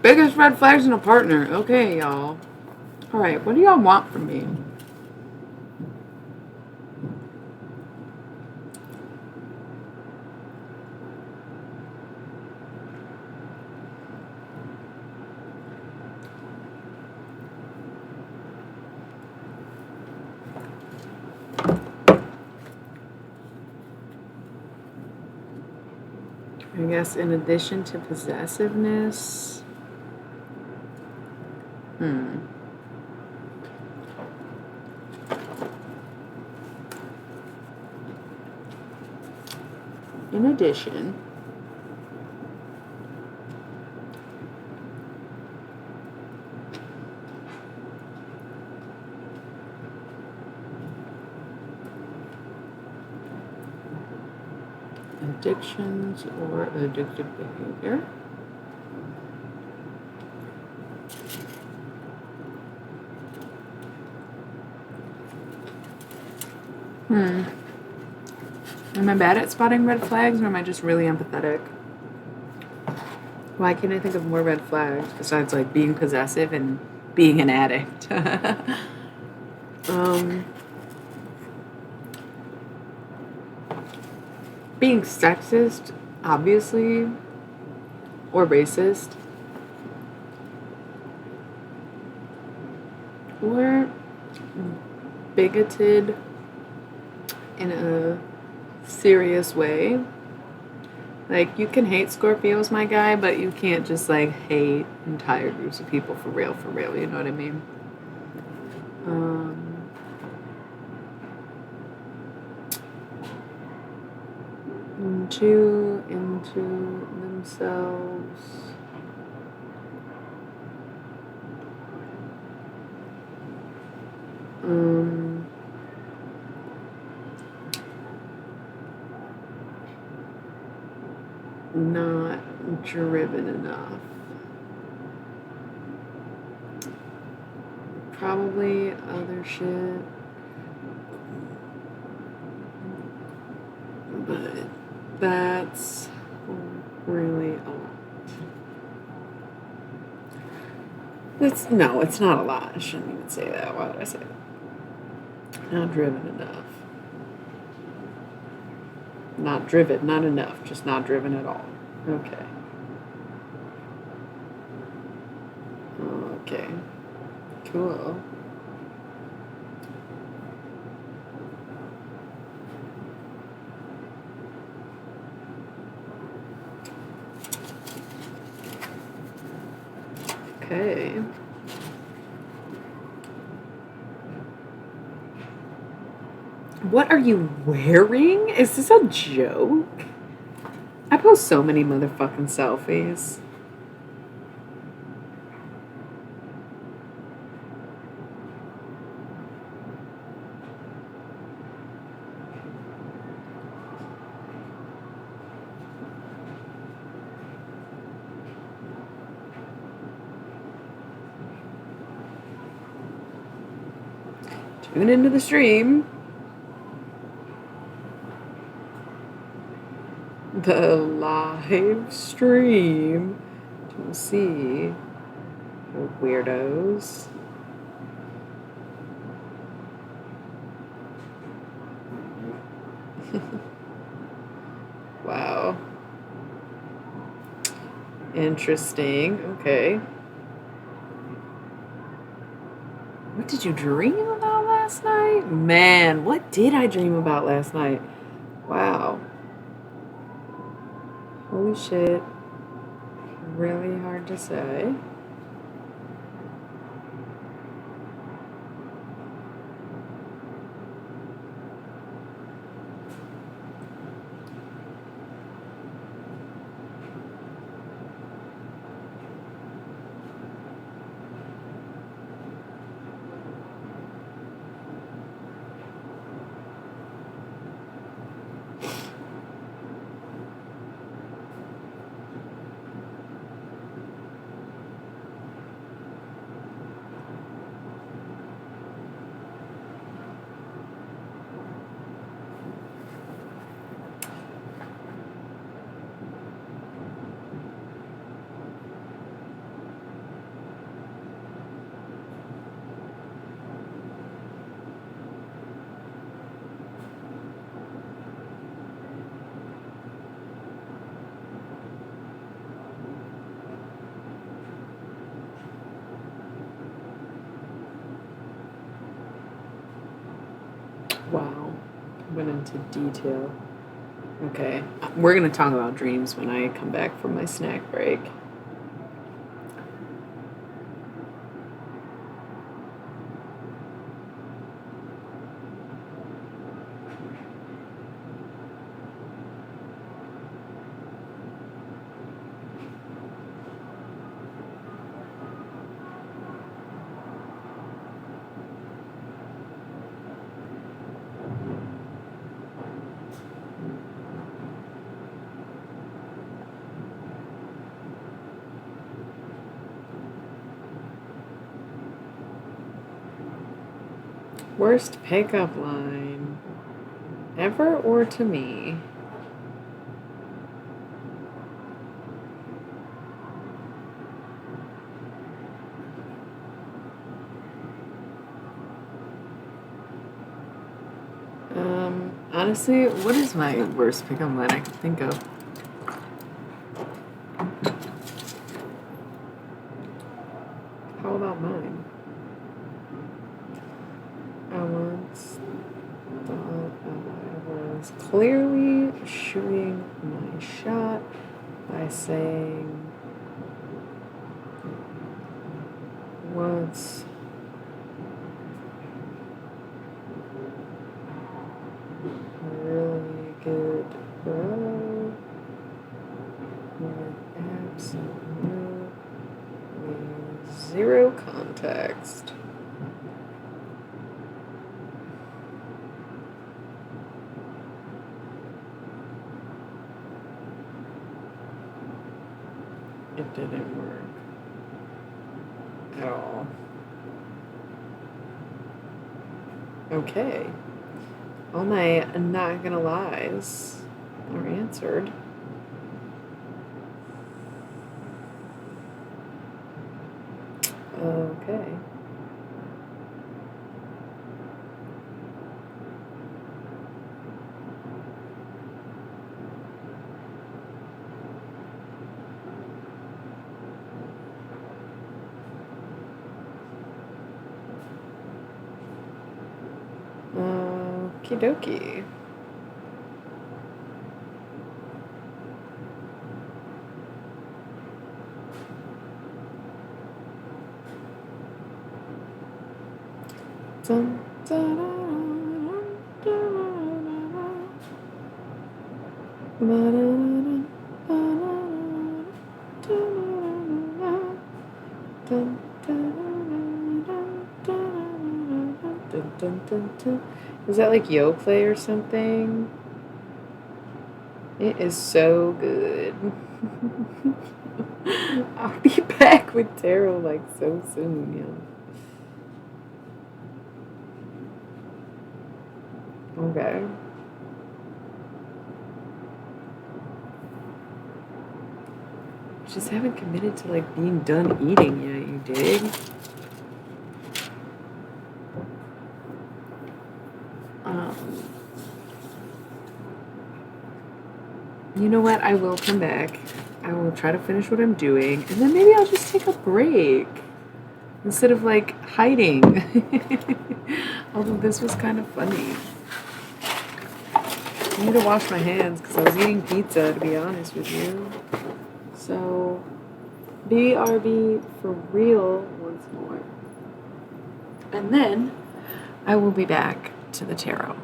Biggest red flags in a partner. Okay, y'all. Alright, what do y'all want from me? I guess in addition to possessiveness. In addition, addictions or addictive behavior. Am I bad at spotting red flags, or am I just really empathetic? Why can't I think of more red flags besides, like, being possessive and being an addict? Being sexist, obviously, or racist, or bigoted in a serious way. Like, you can hate Scorpios, my guy, but you can't just, like, hate entire groups of people for real, you know what I mean? Too into themselves. Not driven enough. Probably other shit. But that's really a lot. It's not a lot. I shouldn't even say that. Why did I say that? Not driven enough. Not driven, not enough, just not driven at all. Okay. Okay. Cool. Okay. What are you wearing? Is this a joke? I post so many motherfucking selfies. Tune into the stream. The live stream to see the weirdos. Wow. Interesting. Okay. What did you dream about last night? Man, what did I dream about last night? Wow. Holy shit. Really hard to say. Wow. Went into detail. Okay. We're going to talk about dreams when I come back from my snack break. Worst pickup line ever or to me? Honestly, what is my worst pickup line I can think of? How about mine? I once thought I was clearly shooting my shot by saying once really good bro with absolutely zero context. It didn't work at all. Okay. All my not gonna lies are answered. Okay. Okie dokie. Dun, dun, dun, dun, is that like Yo Play or something? It is so good. I'll be back with tarot like so soon, yeah. Okay. Just haven't committed to like being done eating yet, you dig? you know what? I will come back. I will try to finish what I'm doing, and then maybe I'll just take a break instead of like hiding. Although this was kind of funny. I need to wash my hands because I was eating pizza, to be honest with you. So, BRB for real once more. And then I will be back to the tarot.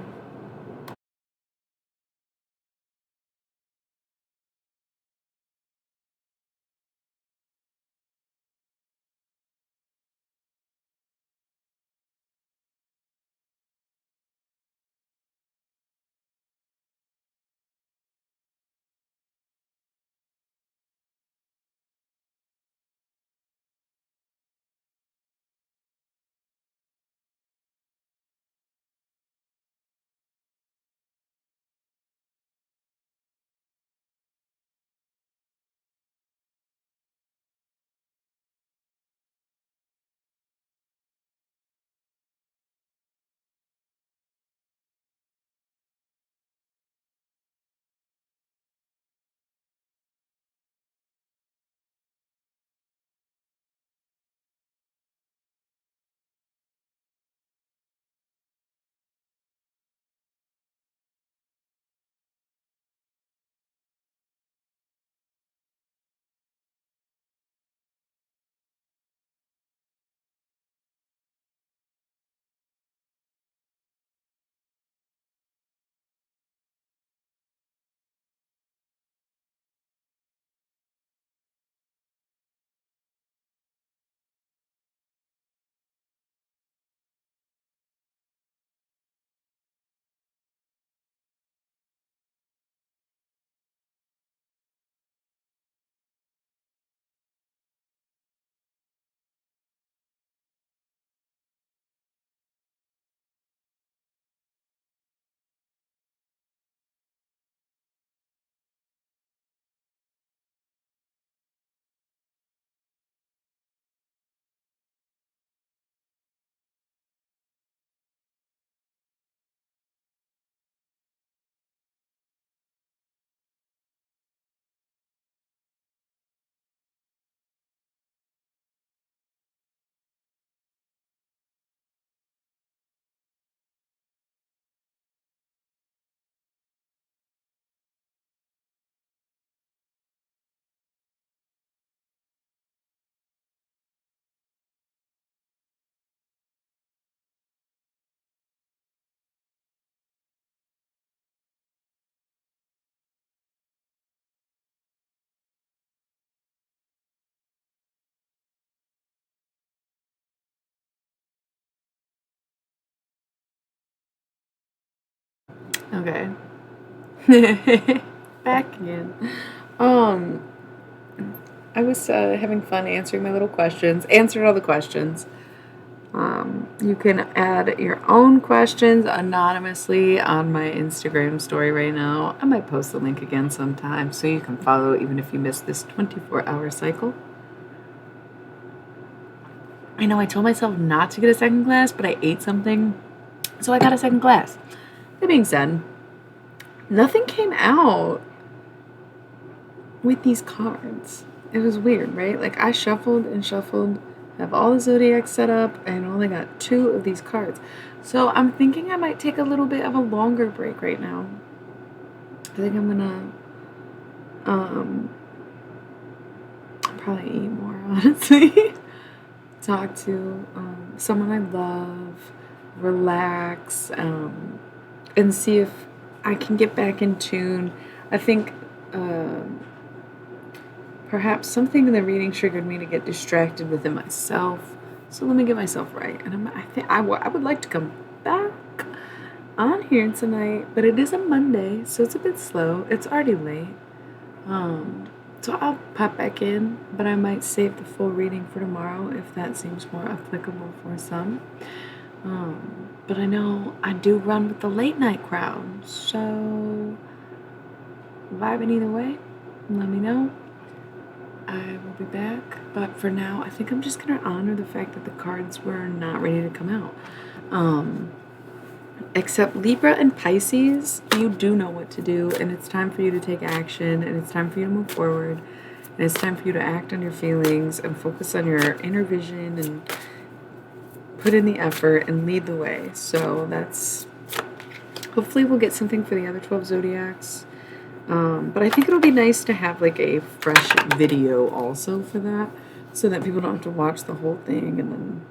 Okay. Back again. Um, I was having fun answering my little questions. Answered all the questions. You can add your own questions anonymously on my Instagram story right now. I might post the link again sometime so you can follow even if you missed this 24-hour cycle. I know I told myself not to get a second glass, but I ate something, so I got a second glass. That being said, nothing came out with these cards. It was weird, right? Like I shuffled and shuffled, have all the zodiacs set up, and only got 2 of these cards. So I'm thinking I might take a little bit of a longer break right now. I think I'm gonna probably eat more, honestly. Talk to someone I love, relax, and see if I can get back in tune. I think perhaps something in the reading triggered me to get distracted within myself. So let me get myself right. And I think I would like to come back on here tonight, but it is a Monday, so it's a bit slow. It's already late. So I'll pop back in, but I might save the full reading for tomorrow if that seems more applicable for some. But I know I do run with the late night crowd, so vibing either way, let me know. I will be back, but for now, I think I'm just gonna honor the fact that the cards were not ready to come out. Except Libra and Pisces, you do know what to do, and it's time for you to take action, and it's time for you to move forward, and it's time for you to act on your feelings and focus on your inner vision and put in the effort and lead the way. So that's, hopefully we'll get something for the other 12 zodiacs. But I think it'll be nice to have like a fresh video also for that, so that people don't have to watch the whole thing and then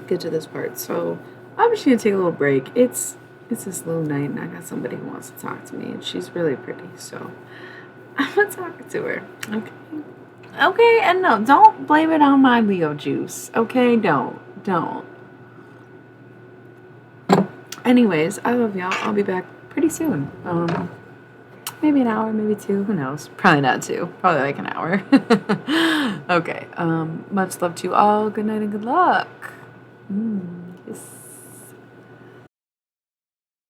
get to this part. So I'm just gonna take a little break. It's a slow night, and I got somebody who wants to talk to me, and she's really pretty, so I'm gonna talk to her. Okay, and no, don't blame it on my Leo juice. Okay, don't. Anyways, I love y'all. I'll be back pretty soon. Maybe an hour, maybe 2, who knows? Probably not 2, probably like an hour. Okay, much love to you all. Good night and good luck. Yes.